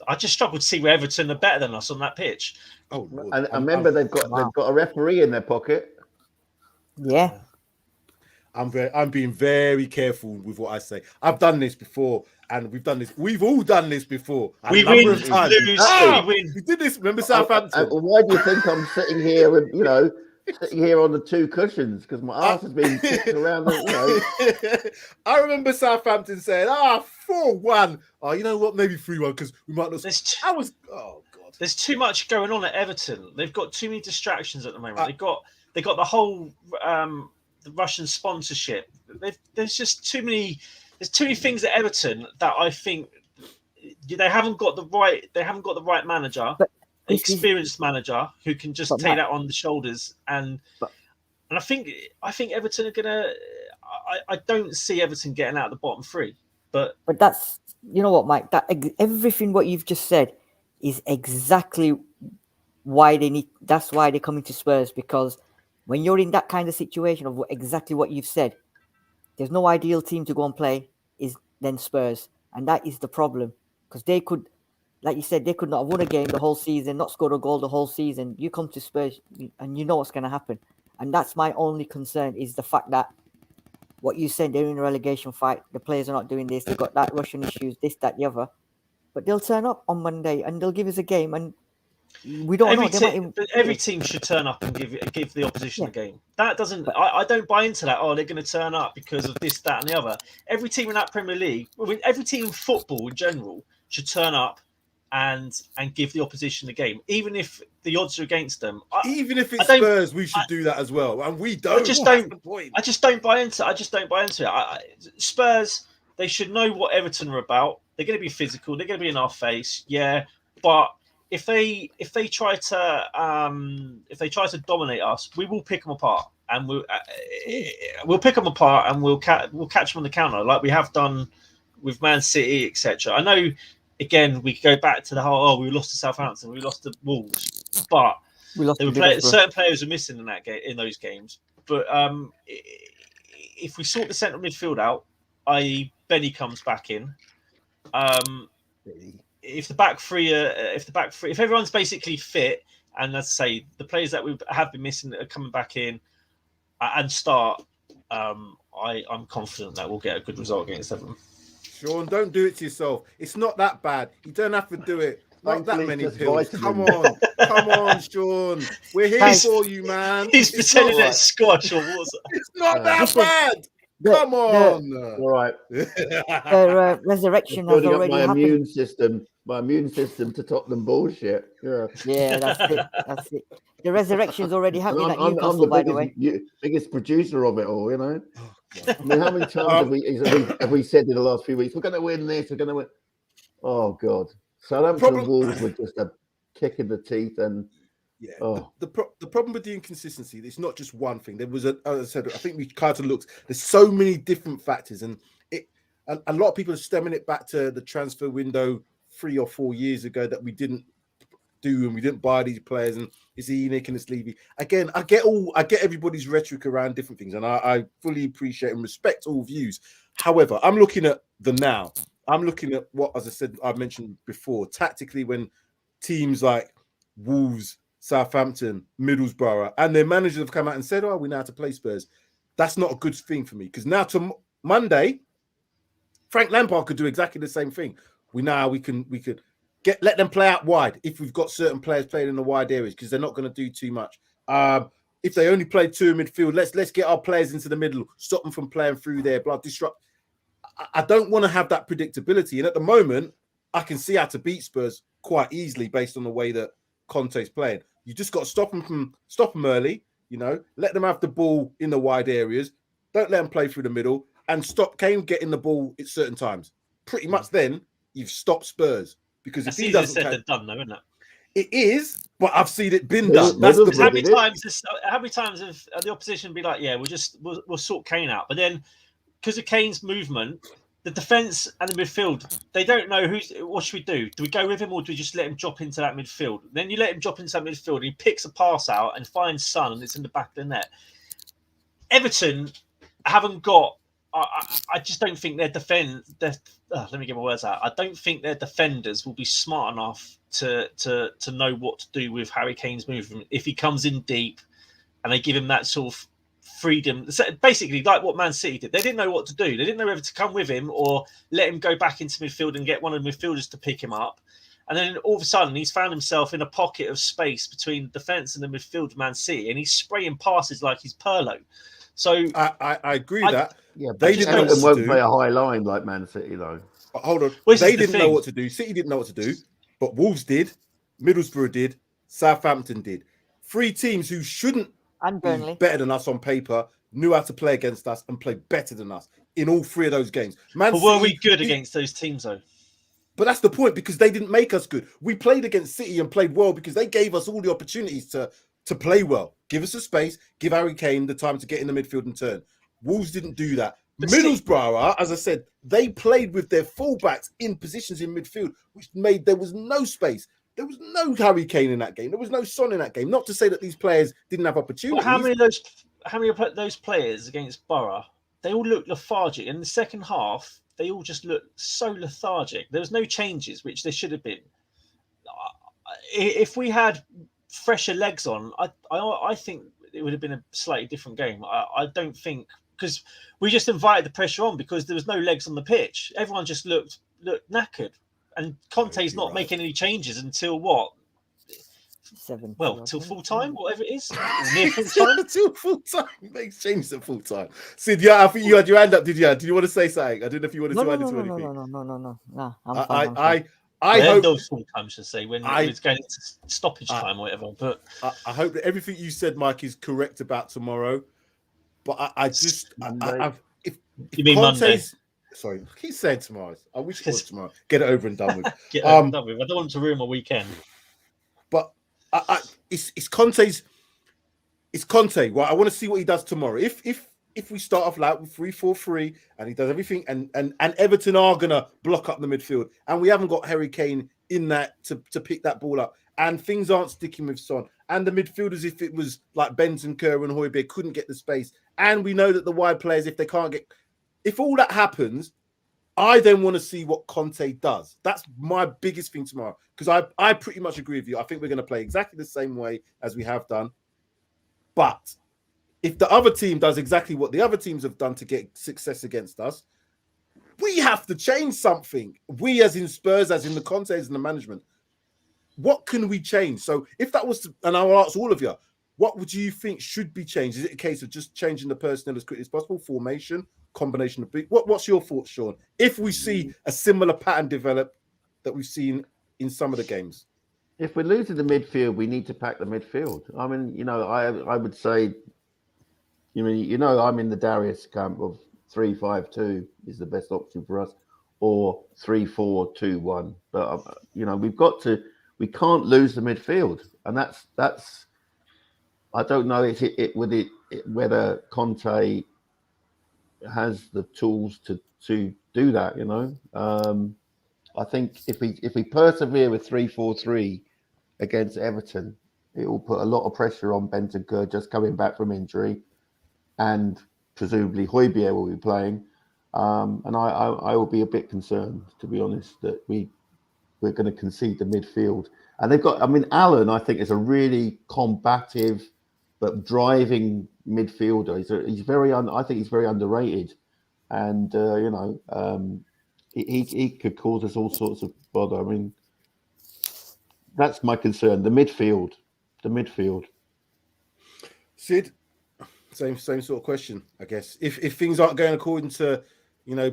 I just struggle to see where Everton are better than us on that pitch. Oh, and remember, they've got a referee in their pocket. Yeah. I'm being very careful with what I say. I've done this before, and we've all done this before. We number win, of times. lose, Ah, we win. we did this. Remember Southampton? Why do you think I'm sitting here with, sitting here on the two cushions? Because my arse has been kicked around. I remember Southampton saying, 4-1. Oh, you know what? Maybe 3-1 because we might not. Oh God. There's too much going on at Everton. They've got too many distractions at the moment. They got the whole the Russian sponsorship. There's just too many. There's too many things at Everton that I think they haven't got the right. They haven't got the right manager, experienced manager who can just take that on the shoulders. And I think Everton are gonna. I don't see Everton getting out of the bottom three. But that's, you know what, Mike. That everything what you've just said is exactly why they need. That's why they're coming to Spurs, because when you're in that kind of situation of exactly what you've said, there's no ideal team to go and play is then Spurs, and that is the problem, because they could, like you said, they could not have won a game the whole season, not scored a goal the whole season. You come to Spurs and you know what's going to happen, and that's my only concern is the fact that what you said, they're in a relegation fight. The players are not doing this. They've got that Russian issues, this, that, the other, but they'll turn up on Monday and they'll give us a game and. We don't know. Every team should turn up and give the opposition a game. That doesn't. I don't buy into that. Oh, they're going to turn up because of this, that, and the other. Every team in that Premier League, every team in football in general, should turn up and give the opposition a game, even if the odds are against them. Even if it's Spurs, we should do that as well, and we don't. I just don't buy into it. Spurs, they should know what Everton are about. They're going to be physical. They're going to be in our face. Yeah, but. If they try to dominate us, we will pick them apart, and we'll pick them apart, and we'll catch them on the counter like we have done with Man City, etc. I know, again, we go back to the whole we lost to Southampton, we lost to Wolves, but certain players are missing in that game, in those games. But if we sort the central midfield out, i.e., Benny comes back in. If the back three, if everyone's basically fit, and let's say the players that we have been missing are coming back in and start, I'm confident that we'll get a good result against Everton. Sean, don't do it to yourself. It's not that bad. You don't have to do it. Not that many pills. Vitamin. Come on, Sean. We're here for you, man. He's pretending it's squash or water. It's not that bad. Come on. All right. The resurrection has already happened. My immune system to Tottenham bullshit. Yeah, that's it. The resurrection's already happening at Newcastle, I'm the by the way. Biggest producer of it all, I mean, how many times have we said in the last few weeks, we're going to win this, we're going to win? Oh, God. Southampton Wolves were just a kick in the teeth. And the problem with the inconsistency, it's not just one thing. There was, as I said, I think we kind of looked, there's so many different factors, and a lot of people are stemming it back to the transfer window 3 or 4 years ago that we didn't do, and we didn't buy these players, and it's Enoch and it's Levy. Again, I get everybody's rhetoric around different things, and I fully appreciate and respect all views. However, I'm looking at the now. I'm looking at what, as I said, I mentioned before, tactically, when teams like Wolves, Southampton, Middlesbrough, and their managers have come out and said, we know how to play Spurs. That's not a good thing for me, because now to Monday, Frank Lampard could do exactly the same thing. We know we could let them play out wide if we've got certain players playing in the wide areas, because they're not going to do too much. If they only play two in midfield, let's get our players into the middle, stop them from playing through there, disrupt. I don't want to have that predictability, and at the moment, I can see how to beat Spurs quite easily based on the way that Conte's playing. You just got to stop them early. Let them have the ball in the wide areas. Don't let them play through the middle, and stop Kane getting the ball at certain times. Pretty much then you've stopped Spurs, because if he doesn't, said they're done, though, isn't it? It is, but I've seen it been done. How many times have the opposition be like, we'll sort Kane out, but then because of Kane's movement, the defense and the midfield, they don't know what should we do? Do we go with him, or do we just let him drop into that midfield? Then you let him drop into that midfield, and he picks a pass out and finds Son, and it's in the back of the net. Everton haven't got. I just don't think let me get my words out. I don't think their defenders will be smart enough to know what to do with Harry Kane's movement if he comes in deep, and they give him that sort of freedom. So basically, like what Man City did, they didn't know what to do. They didn't know whether to come with him or let him go back into midfield and get one of the midfielders to pick him up. And then all of a sudden, he's found himself in a pocket of space between defence and the midfield of Man City, and he's spraying passes like he's Pirlo. So I agree with that. Yeah, They didn't know what Everton to won't do. play a high line like Man City, though. Hold on. Well, they the didn't know thing. what to do. City didn't know what to do, but Wolves did. Middlesbrough did. Southampton did. 3 teams who shouldn't And be Burnley. better than us on paper knew how to play against us and played better than us in all 3 of those games. Man But were City, we good against those teams, though? But that's the point, because they didn't make us good. We played against City and played well because they gave us all the opportunities to play well. Give us a space, give Harry Kane the time to get in the midfield and turn. Wolves didn't do that. But Middlesbrough, as I said, they played with their fullbacks in positions in midfield, which made there was no space. There was no Harry Kane in that game. There was no Son in that game. Not to say that these players didn't have opportunities. But how many of those players against Borough? They all looked lethargic. In the second half, they all just looked so lethargic. There was no changes, which there should have been. If we had fresher legs on, I think it would have been a slightly different game. I don't think, because we just invited the pressure on because there was no legs on the pitch. Everyone just looked knackered, and Conte's not making any changes until what? 70. Till full time, whatever it is, near full time. Till full time, he makes changes at full time. Sid, yeah, I think you had your hand up. Did you? Did you want to say something? I don't know if you wanted to add into anything. No. I'm fine. I hope of full time, should say, when it's going into stoppage time or whatever. But I hope that everything you said, Mike, is correct about tomorrow. But if you mean Conte's, Monday? Sorry, I keep saying tomorrow. I wish it was tomorrow. Get it over and done with. Get over and done with. I don't want to ruin my weekend. But it's Conte's. It's Conte. Well, I want to see what he does tomorrow. If we start off like with 3-4-3 and he does everything, and Everton are gonna block up the midfield, and we haven't got Harry Kane in that to pick that ball up, and things aren't sticking with Son, and the midfielders, if it was like Bentancur and Højbjerg, couldn't get the space, and we know that the wide players, if all that happens, I then want to see what Conte does. That's my biggest thing tomorrow, because I pretty much agree with you. I think we're going to play exactly the same way as we have done. But if the other team does exactly what the other teams have done to get success against us, we have to change something. We, as in Spurs, as in the Contes and the management, what can we change? So if that was to, and I'll ask all of you, what would you think should be changed? Is it a case of just changing the personnel as quickly as possible? Formation, combination of big. What's your thoughts, Sean? If we see a similar pattern develop that we've seen in some of the games, if we're losing the midfield, we need to pack the midfield. I mean, I would say, I'm in the Darius camp of 3-5-2 is the best option for us, or 3-4-2-1. But we can't lose the midfield, and that's. I don't know whether Conte has the tools to do that. I think if we persevere with 3-4-3 against Everton, it will put a lot of pressure on Bentancur just coming back from injury, and presumably Højbjerg will be playing. And I will be a bit concerned, to be honest, that we're going to concede the midfield. And they've got, Allen, I think, is a really combative but driving midfielder. I think he's very underrated, and he could cause us all sorts of bother. That's my concern. The midfield. Sid, same sort of question, I guess. If things aren't going according to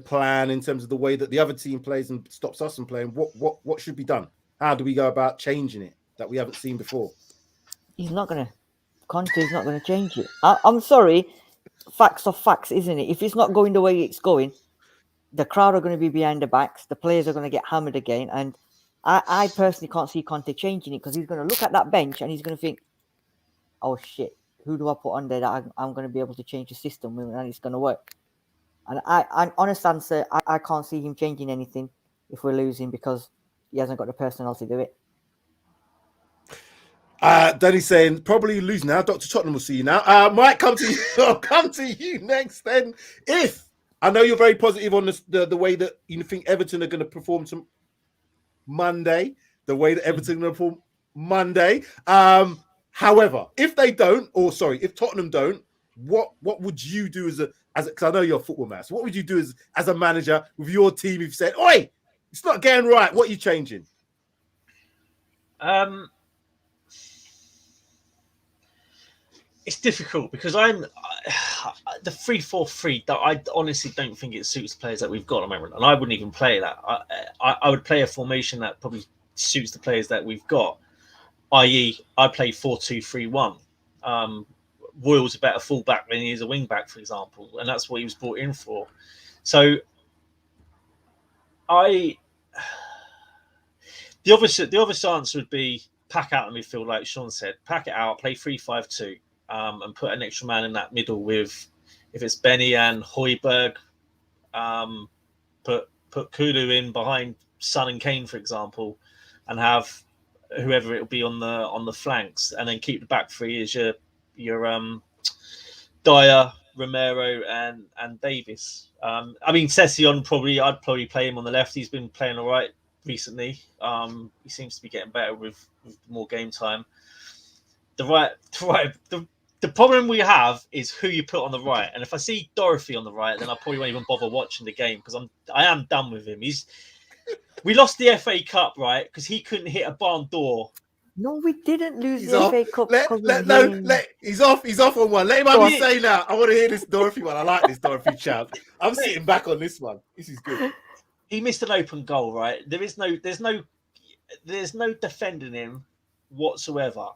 plan in terms of the way that the other team plays and stops us from playing, what should be done? How do we go about changing it that we haven't seen before? Conte's not going to change it. I'm sorry, facts are facts, isn't it? If it's not going the way it's going, the crowd are going to be behind the backs, the players are going to get hammered again, and I personally can't see Conte changing it, because he's going to look at that bench and he's going to think, oh shit, who do I put on there that I'm going to be able to change the system and it's going to work? And I honest answer, I can't see him changing anything if we're losing, because he hasn't got the personnel to do it. Danny's saying probably lose now. Dr. Tottenham will see you now. Might come to you. I'll come to you next. Then, if I know you're very positive on the way that you think Everton are going to perform Monday, the way that Everton are going to perform Monday. However, if Tottenham don't, what would you do as because I know you're a football man. So what would you do as a manager with your team if you said, "Oi, it's not getting right. What are you changing?" It's difficult because the 3-4-3. I honestly don't think it suits the players that we've got at the moment, and I wouldn't even play that. I would play a formation that probably suits the players that we've got. I.e., I play 4-2-3-1. Royal's a better fullback than he is a wing back, for example, and that's what he was brought in for. So, the obvious answer would be pack out the midfield, like Sean said. Pack it out, play 3-5-2, and put an extra man in that middle with, if it's Benny and Højbjerg, put Kulu in behind Son and Kane, for example, and have whoever it'll be on the flanks, and then keep the back three as your Dyer, Romero, and Davis. I mean, Session I'd probably play him on the left. He's been playing all right recently. He seems to be getting better with more game time. The problem we have is who you put on the right. And if I see Dorothy on the right, then I probably won't even bother watching the game because I am done with him. We lost the FA Cup, right? Because he couldn't hit a barn door. No, we didn't lose He's the off. FA Cup. He's off. He's off on one. Let him have his say now. I want to hear this Dorothy one. I like this Dorothy chant. I'm sitting back on this one. This is good. He missed an open goal, right? There's no defending him whatsoever.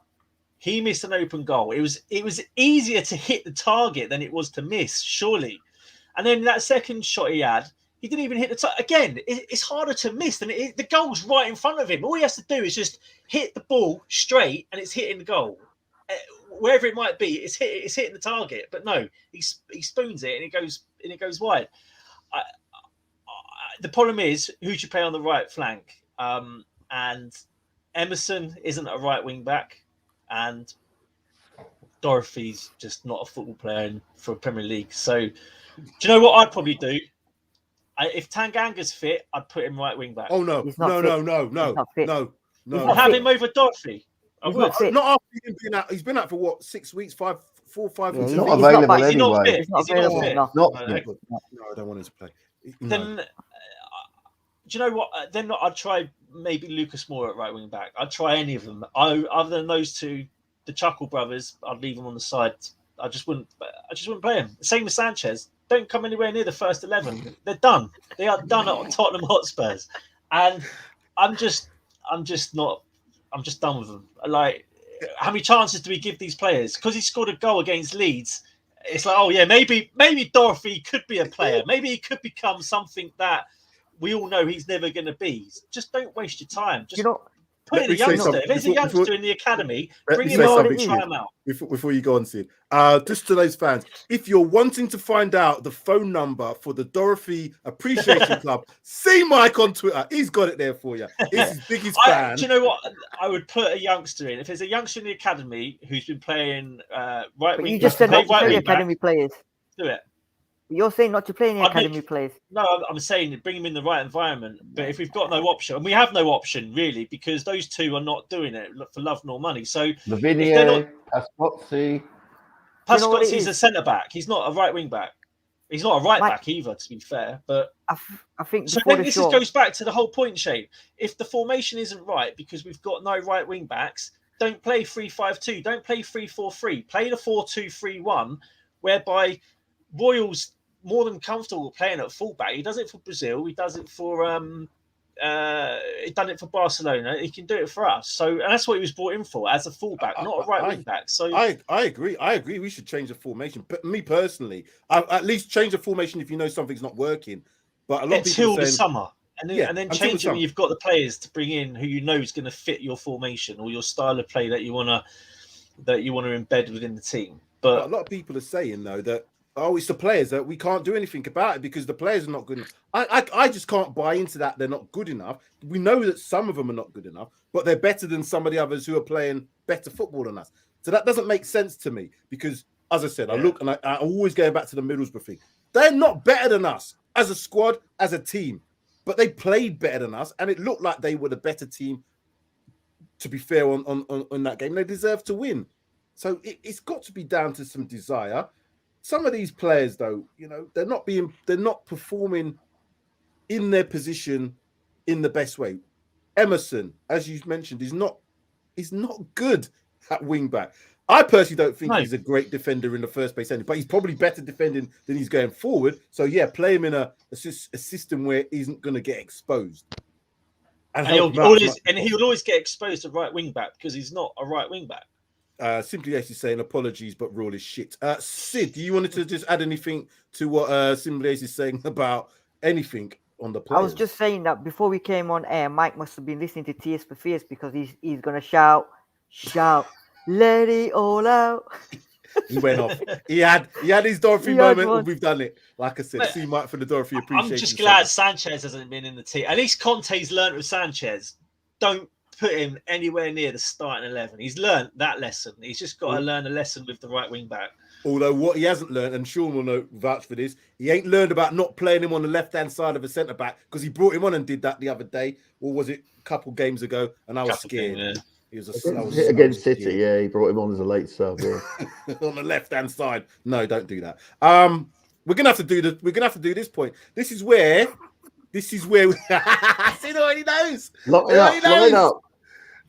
He missed an open goal. It was easier to hit the target than it was to miss, surely. And then that second shot he had, he didn't even hit the target. Again, it's harder to miss than the goal's right in front of him. All he has to do is just hit the ball straight, and it's hitting the goal. Wherever it might be, it's hitting the target. But no, he spoons it, and it goes wide. The problem is who do you play on the right flank? And Emerson isn't a right wing back, and Dorothy's just not a football player for a Premier League. So, do you know what I'd probably do? If Tanganga's fit, I'd put him right wing back. Oh no, no. Have him over Dorothy. Not after he's been out. He's been out for what, 6 weeks, 4 or 5 weeks. He's not available Is he not anyway. fit? Is he not fit? No, I don't want him to play. No. Then, do you know what? Then I'd try maybe Lucas Moore at right wing back. I'd try any of them. Other than those two, the Chuckle brothers, I'd leave them on the side. I just wouldn't play them. Same with Sanchez. Don't come anywhere near the first 11. They're done. They are done at Tottenham Hotspurs, and I'm just done with them. Like, how many chances do we give these players? Because he scored a goal against Leeds, it's like, oh yeah, maybe Dorothy could be a player. Maybe he could become something that we all know he's never going to be. Just don't waste your time. Just put in a youngster. If there's a youngster in the academy, bring him on and try him out. Before you go on, Sid, just to those fans, if you're wanting to find out the phone number for the Dorothy Appreciation Club, see Mike on Twitter. He's got it there for you. He's his biggest fan. Do you know what? I would put a youngster in. If there's a youngster in the academy who's been playing right wing, you just said not to play academy players. Do it. You're saying not to play any academy players. No, I'm saying bring him in the right environment. But if we've got no option, and we have no option really, because those two are not doing it for love nor money. So Lavinia, Pascotti's a centre back. He's not a right wing back. He's not a right back either, to be fair. But I think so. Then this goes back to the whole point, Shane. If the formation isn't right because we've got no right wing backs, don't play 3-5-2. Don't play 3-4-3. Play the 4-2-3-1, whereby Royal's more than comfortable playing at fullback. He does it for Brazil. He does it for he done it for Barcelona. He can do it for us. So, and that's what he was brought in for, as a fullback, not a right wing back. So I agree. I agree. We should change the formation. But me personally, at least change the formation if you know something's not working. But a lot of people until the summer, and then change it when you've got the players to bring in who you know is going to fit your formation or your style of play that you want to embed within the team. But a lot of people are saying though that, oh, it's the players that we can't do anything about it because the players are not good enough. I just can't buy into that. They're not good enough. We know that some of them are not good enough, but they're better than some of the others who are playing better football than us. So that doesn't make sense to me because, as I said, I look and I always go back to the Middlesbrough thing. They're not better than us as a squad, as a team, but they played better than us, and it looked like they were the better team. To be fair, on that game, they deserve to win. So it's got to be down to some desire. some of these players, though, they're not performing in their position in the best way. Emerson, as you mentioned, is not good at wing back. I personally don't think he's a great defender in the first place, but he's probably better defending than he's going forward. So yeah, play him in a system where he isn't going to get exposed. And he would always get exposed at right wing back because he's not a right wing back. Simply Ace is saying apologies, but Raw is shit. Sid, do you wanted to just add anything to what Simply Ace is saying about anything on the players? I was just saying that before we came on air, Mike must have been listening to Tears for Fears because he's gonna shout, let it all out. He went off. He had his Dorothy moment, and we've done it. Like I said, see Mike for the Dorothy appreciation. I'm just glad Sanchez hasn't been in the team. At least Conte's learned with Sanchez. Don't put him anywhere near the starting 11. He's learned that lesson. He's just got to learn a lesson with the right wing back. Although what he hasn't learned, and Sean will vouch for this, he ain't learned about not playing him on the left-hand side of a centre-back because he brought him on and did that the other day. Or was it a couple games ago? And I was scared. Yeah. He was against City, yeah. He brought him on as a late sub, yeah. On the left-hand side. No, don't do that. We're gonna have to do this point. This is where we see what he knows. Lock it up.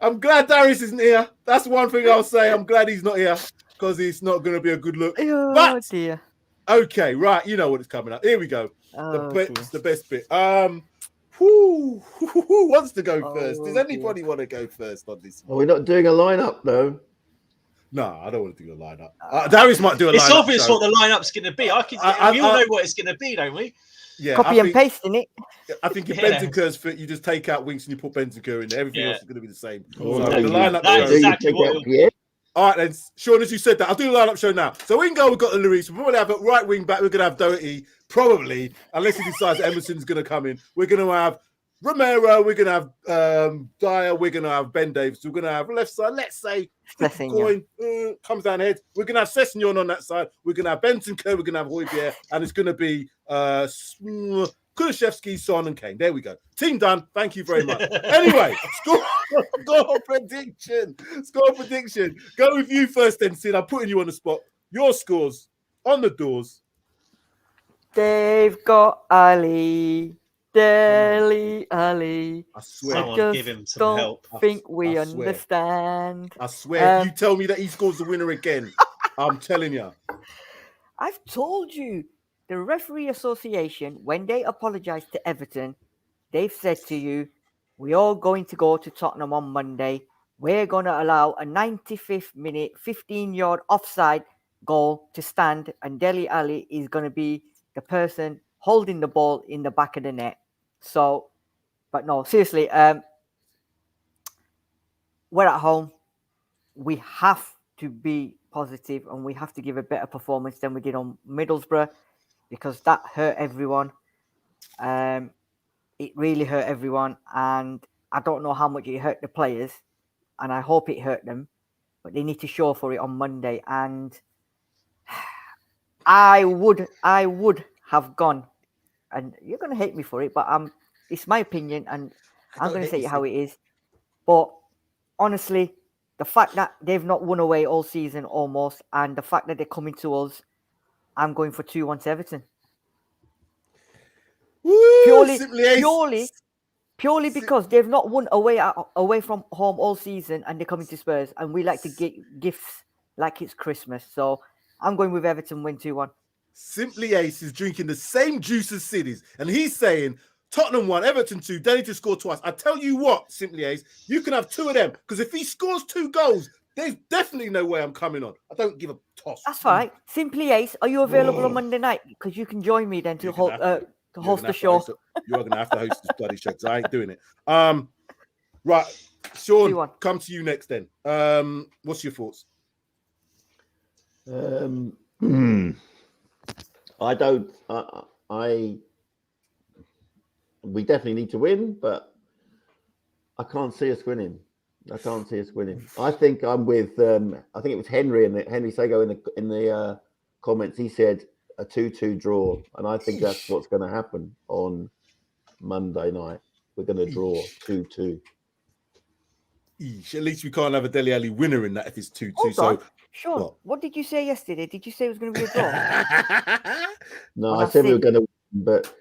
I'm glad Darius isn't here. That's one thing I'll say. I'm glad he's not here because it's not going to be a good look. Oh, dear. Okay, right. You know what is coming up. Here we go. The best bit. Who wants to go first? Does anybody want to go first on this one? Are we not doing a lineup though? No, I don't want to do a lineup. Darius might do a lineup. It's obvious what the lineup's going to be. We all know what it's going to be, don't we? Yeah, Copy and paste in it. I think if Bentancur's fit, you just take out Winks and you put Bentancur in there. Everything else is going to be the same. Oh, so the lineup. That's exactly what all right, then, Sean, as you said that, I'll do the lineup show now. So in goal, we've got the Lloris. We'll probably have a right wing back. We're going to have Doherty, probably, unless he decides that Emerson's going to come in. We're going to have Romero. We're going to have Dyer. We're going to have Ben Davis. We're going to have left side, let's say, coin comes down head. We're going to have Sessegnon on that side. We're going to have Bentancur. We're going to have Højbjerg. And it's going to be Kulusevski, Son, and Kane. There we go. Team done. Thank you very much. Anyway, score prediction. Score prediction. Go with you first, then, Sid. I'm putting you on the spot. Your scores on the doors. They've got Ali. Deli Ali. I swear. Someone give him some help. Think we understand. I swear. You tell me that he scores the winner again. I'm telling you. I've told you. The Referee Association, when they apologized to Everton, they've said to you, we're all going to go to Tottenham on Monday. We're going to allow a 95th minute, 15-yard offside goal to stand, and Dele Alli is going to be the person holding the ball in the back of the net. So, but no, seriously, we're at home. We have to be positive, and we have to give a better performance than we did on Middlesbrough, because that hurt everyone. It really hurt everyone, and I don't know how much it hurt the players, and I hope it hurt them, but they need to show for it on Monday. And I would have gone, and you're going to hate me for it, but it's my opinion, and I'm going to say it how it is. But honestly, the fact that they've not won away all season almost, and the fact that they're coming to us, I'm going for 2-1 to Everton. Woo, purely because they've not won away from home all season, and they're coming to Spurs, and we like to get gifts like it's Christmas. So I'm going with Everton win 2-1. Simply Ace is drinking the same juice as Cities, and he's saying Tottenham 1, Everton 2, Denny to score twice. I tell you what, Simply Ace, you can have 2 of them, because if he scores 2 goals, there's definitely no way I'm coming on. I don't give a toss. That's right. Simply Ace, are you available on Monday night? Because you can join me then to host the show. You're going to have to host this bloody show, because I ain't doing it. Right, Sean, come to you next then. What's your thoughts? We definitely need to win, but I can't see us winning. I think I'm with. I think it was Henry Sago in the comments. He said a 2-2 draw, and I think that's what's going to happen on Monday night. We're going to draw 2-2. At least we can't have a Dele Alli winner in that if it's 2-2. So Sean, what did you say yesterday? Did you say it was going to be a draw? No, Well, I that's said we were it. going to win, but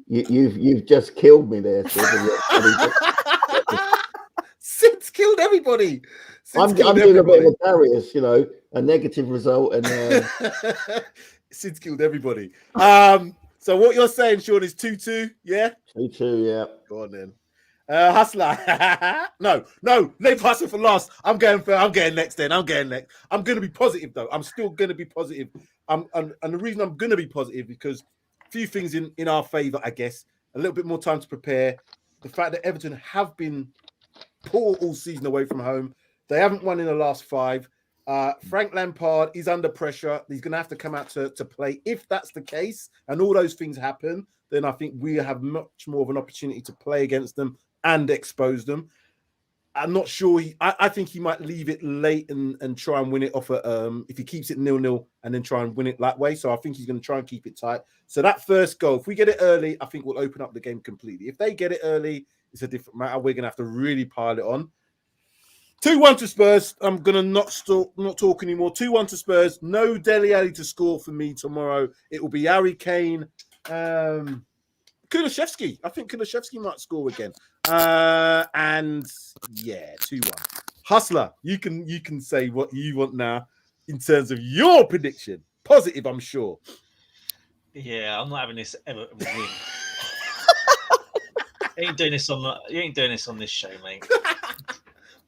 you've just killed me there, Sid. Sid's killed everybody. I'm doing a bit of a Darius, a negative result, and Sid's killed everybody. So what you're saying, Sean, is 2-2, yeah? 2-2, yeah. Go on then. Hustler. no, leave Hustler for last. I'm getting next then. I'm getting next. I'm going to be positive, though. I'm still going to be positive. And the reason I'm going to be positive because a few things in our favour, I guess. A little bit more time to prepare. The fact that Everton have been poor all season away from home. They haven't won in the last 5. Frank Lampard is under pressure. He's going to have to come out to play. If that's the case and all those things happen, then I think we have much more of an opportunity to play against them and expose them. I'm not sure. I think he might leave it late and try and win it off if he keeps it 0-0 and then try and win it that way. So I think he's going to try and keep it tight. So that first goal, if we get it early, I think we'll open up the game completely. If they get it early, it's a different matter. We're going to have to really pile it on. 2-1 to Spurs. I'm going to not talk anymore. 2-1 to Spurs. No Dele Alli to score for me tomorrow. It will be Harry Kane. Kulusevski. I think Kulusevski might score again. And yeah, 2-1. Hustler, you can say what you want now in terms of your prediction. Positive, I'm sure. Yeah, I'm not having this ever win. You ain't doing this on this show, mate.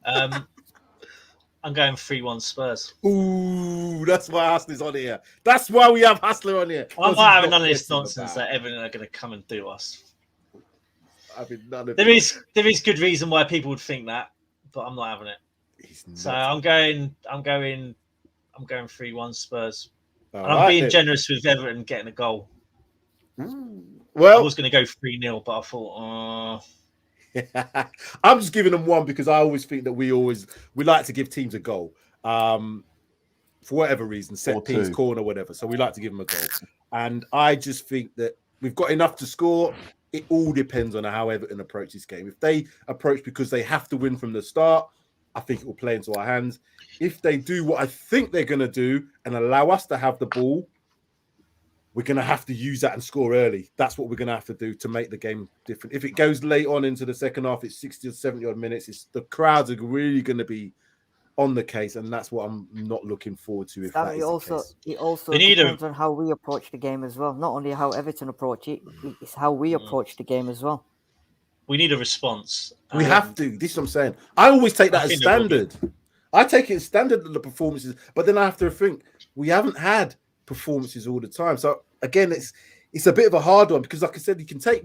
I'm going 3-1 Spurs. Ooh, that's why Hustler's on here. That's why we have Hustler on here. I'm not having none of this nonsense that Everton are going to come and do us. I mean, none of there is good reason why people would think that, but I'm not having it. So I'm going 3-1 Spurs. And I'm being generous with Everton getting a goal. Well, I was going to go 3-0, but I thought, I'm just giving them 1 because I always think that we like to give teams a goal. For whatever reason, set piece, corner, whatever. So we like to give them a goal. And I just think that we've got enough to score. It all depends on how Everton approach this game. If they approach because they have to win from the start, I think it will play into our hands. If they do what I think they're going to do and allow us to have the ball, we're going to have to use that and score early. That's what we're going to have to do to make the game different. If it goes late on into the second half, it's 60 or 70 odd minutes. The crowds are really going to be on the case, and that's what I'm not looking forward to. If that is the case. It also depends on how we approach the game as well. Not only how Everton approach it, it's how we approach the game as well. We need a response. We have to. This is what I'm saying. I always take that as standard. I take it as standard of the performances, but then I have to think we haven't had performances all the time. So again, it's a bit of a hard one because, like I said, we can take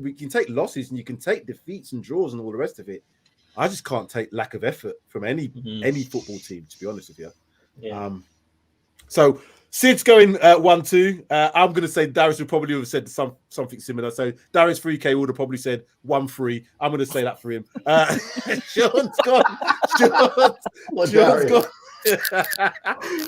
losses and you can take defeats and draws and all the rest of it. I just can't take lack of effort from any football team, to be honest with you. Yeah. So Sid's going 1-2. I'm going to say Darius would probably have said something similar. So Darius 3K would have probably said 1-3. I'm going to say that for him. Sean's gone.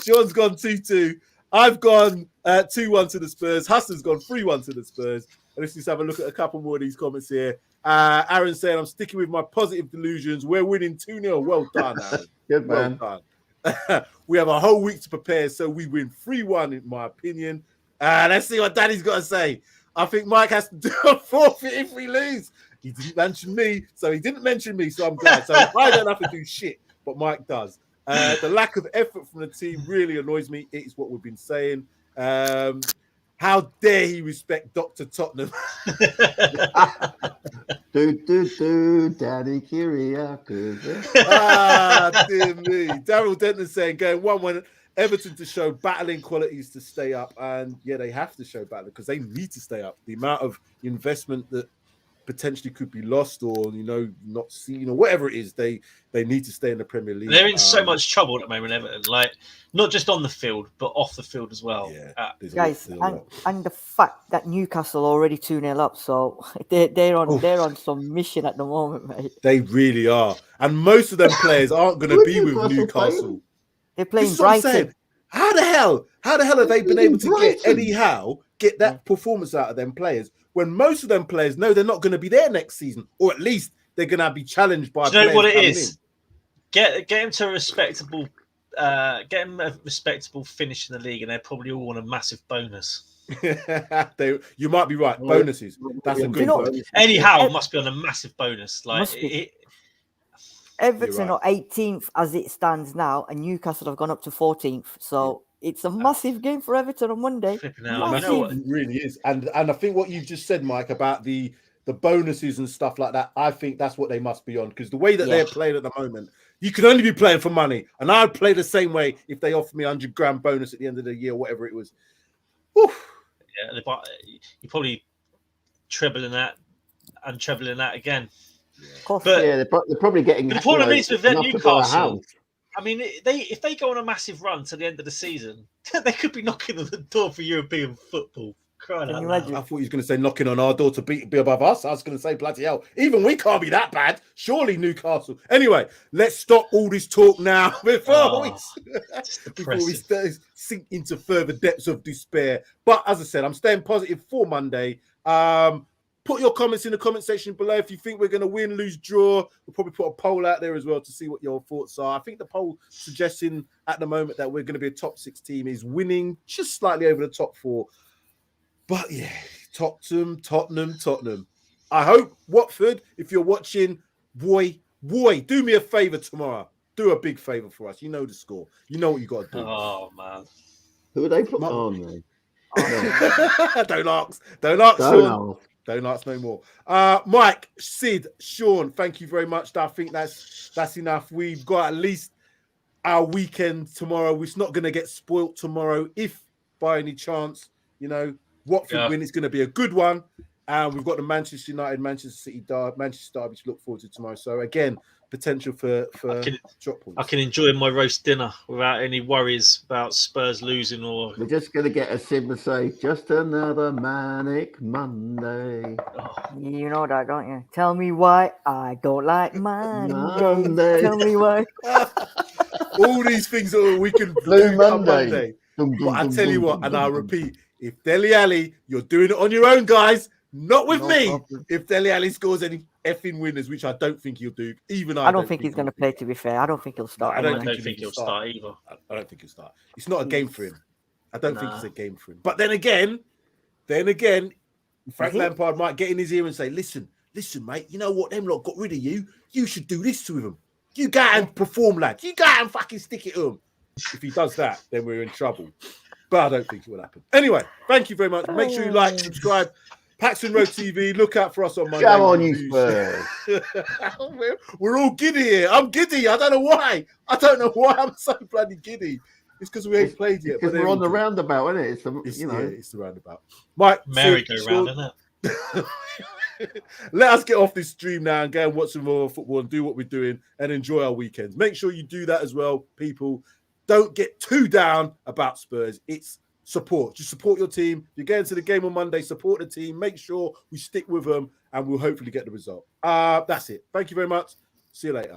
Sean's gone 2-2. I've gone 2-1 to the Spurs. Hustler's gone 3-1 to the Spurs. And let's just have a look at a couple more of these comments here. Aaron saying, I'm sticking with my positive delusions. We're winning 2-0. Well done, Aaron. Good, man. Well done. We have a whole week to prepare, so we win 3-1, in my opinion. Let's see what Daddy's got to say. I think Mike has to do a forfeit if we lose. He didn't mention me, so I'm glad. So I don't have to do shit, but Mike does. The lack of effort from the team really annoys me. It is what we've been saying. How dare he respect Dr. Tottenham? Daddy Kyriakis. Dear me. Daryl Denton saying, going 1-1 Everton to show battling qualities to stay up. And yeah, they have to show battling because they need to stay up. The amount of investment that potentially could be lost or, not seen or whatever it is, they need to stay in the Premier League. They're in so much trouble at the moment, Everton. Like, not just on the field, but off the field as well. Yeah, guys, and the fact that Newcastle already 2-0 up, so they're on some mission at the moment, mate. They really are. And most of them players aren't going to be with Newcastle. They're playing Brighton. How the hell have they been able to get that performance out of them players when most of them players know they're not going to be there next season, or at least they're going to be challenged by. Do you know what it is? Get him to a respectable get them a respectable finish in the league, and they probably all want a massive bonus. You might be right. Bonuses. That's a good word. Anyhow, it must be on a massive bonus. Like Must be. Everton are 18th as it stands now, and Newcastle have gone up to 14th. So it's a massive game for Everton on Monday. Massive. It really is. And I think what you've just said, Mike, about the bonuses and stuff like that, I think that's what they must be on. Because the way that they're playing at the moment, you can only be playing for money. And I'd play the same way if they offered me $100,000 bonus at the end of the year, whatever it was. Whew. Yeah, you're probably trebling that and trebling that again. But they're probably getting. The problem is with Newcastle. I mean, if they go on a massive run to the end of the season, they could be knocking on the door for European football. Crying out loud. I thought he was going to say knocking on our door to be above us. I was going to say, bloody hell, even we can't be that bad. Surely Newcastle. Anyway, let's stop all this talk now before we sink into further depths of despair. But as I said, I'm staying positive for Monday. Put your comments in the comment section below if you think we're going to win, lose, draw. We'll probably put a poll out there as well to see what your thoughts are. I think the poll suggesting at the moment that we're going to be a top 6 team is winning just slightly over the top 4. But yeah, Tottenham. I hope Watford, if you're watching, boy, do me a favour tomorrow. Do a big favour for us. You know the score. You know what you got to do. Oh, man. Who are they put on, man? Don't ask, Sean. Don't ask no more. Mike, Sid, Sean, thank you very much. I think that's enough. We've got at least our weekend tomorrow. It's not going to get spoilt tomorrow. If by any chance, Watford win, it's going to be a good one. And we've got the Manchester United, Manchester Derby to look forward to tomorrow. So again, potential for drop points. I can enjoy my roast dinner without any worries about Spurs losing or. We're just going to get a Simba say, just another manic Monday. Oh. You know that, don't you? Tell me why I don't like Monday. Tell me why. All these things that we can Blue Monday. But I tell you what, and I'll repeat, if Dele Alli, you're doing it on your own, guys. Not with me. Problem. If Dele Alli scores any effing winners, which I don't think he'll do. I don't think he's going to play, to be fair. I don't think he'll start. I don't think he'll start either. I don't think he'll start. It's not a game for him. I don't think it's a game for him. But then again, Frank Lampard might get in his ear and say, listen, mate, you know what? Them lot got rid of you. You should do this to him. You go out and perform, lad. You go out and fucking stick it to him. If he does that, then we're in trouble. But I don't think it will happen. Anyway, thank you very much. Make sure you like, subscribe. PAXTON ROAD TV. Look out for us on Monday. Come on, you Spurs. We're all giddy here. I'm giddy. I don't know why. I'm so bloody giddy. It's because we ain't played yet. Because we're on the roundabout, isn't it? It's the roundabout. Mike, merry-go-round, isn't it? Let us get off this stream now and go and watch some more football and do what we're doing and enjoy our weekends. Make sure you do that as well, people. Don't get too down about Spurs. It's support. Just support your team. You're going to the game on Monday. Support the team. Make sure we stick with them, and we'll hopefully get the result. That's it. Thank you very much. See you later.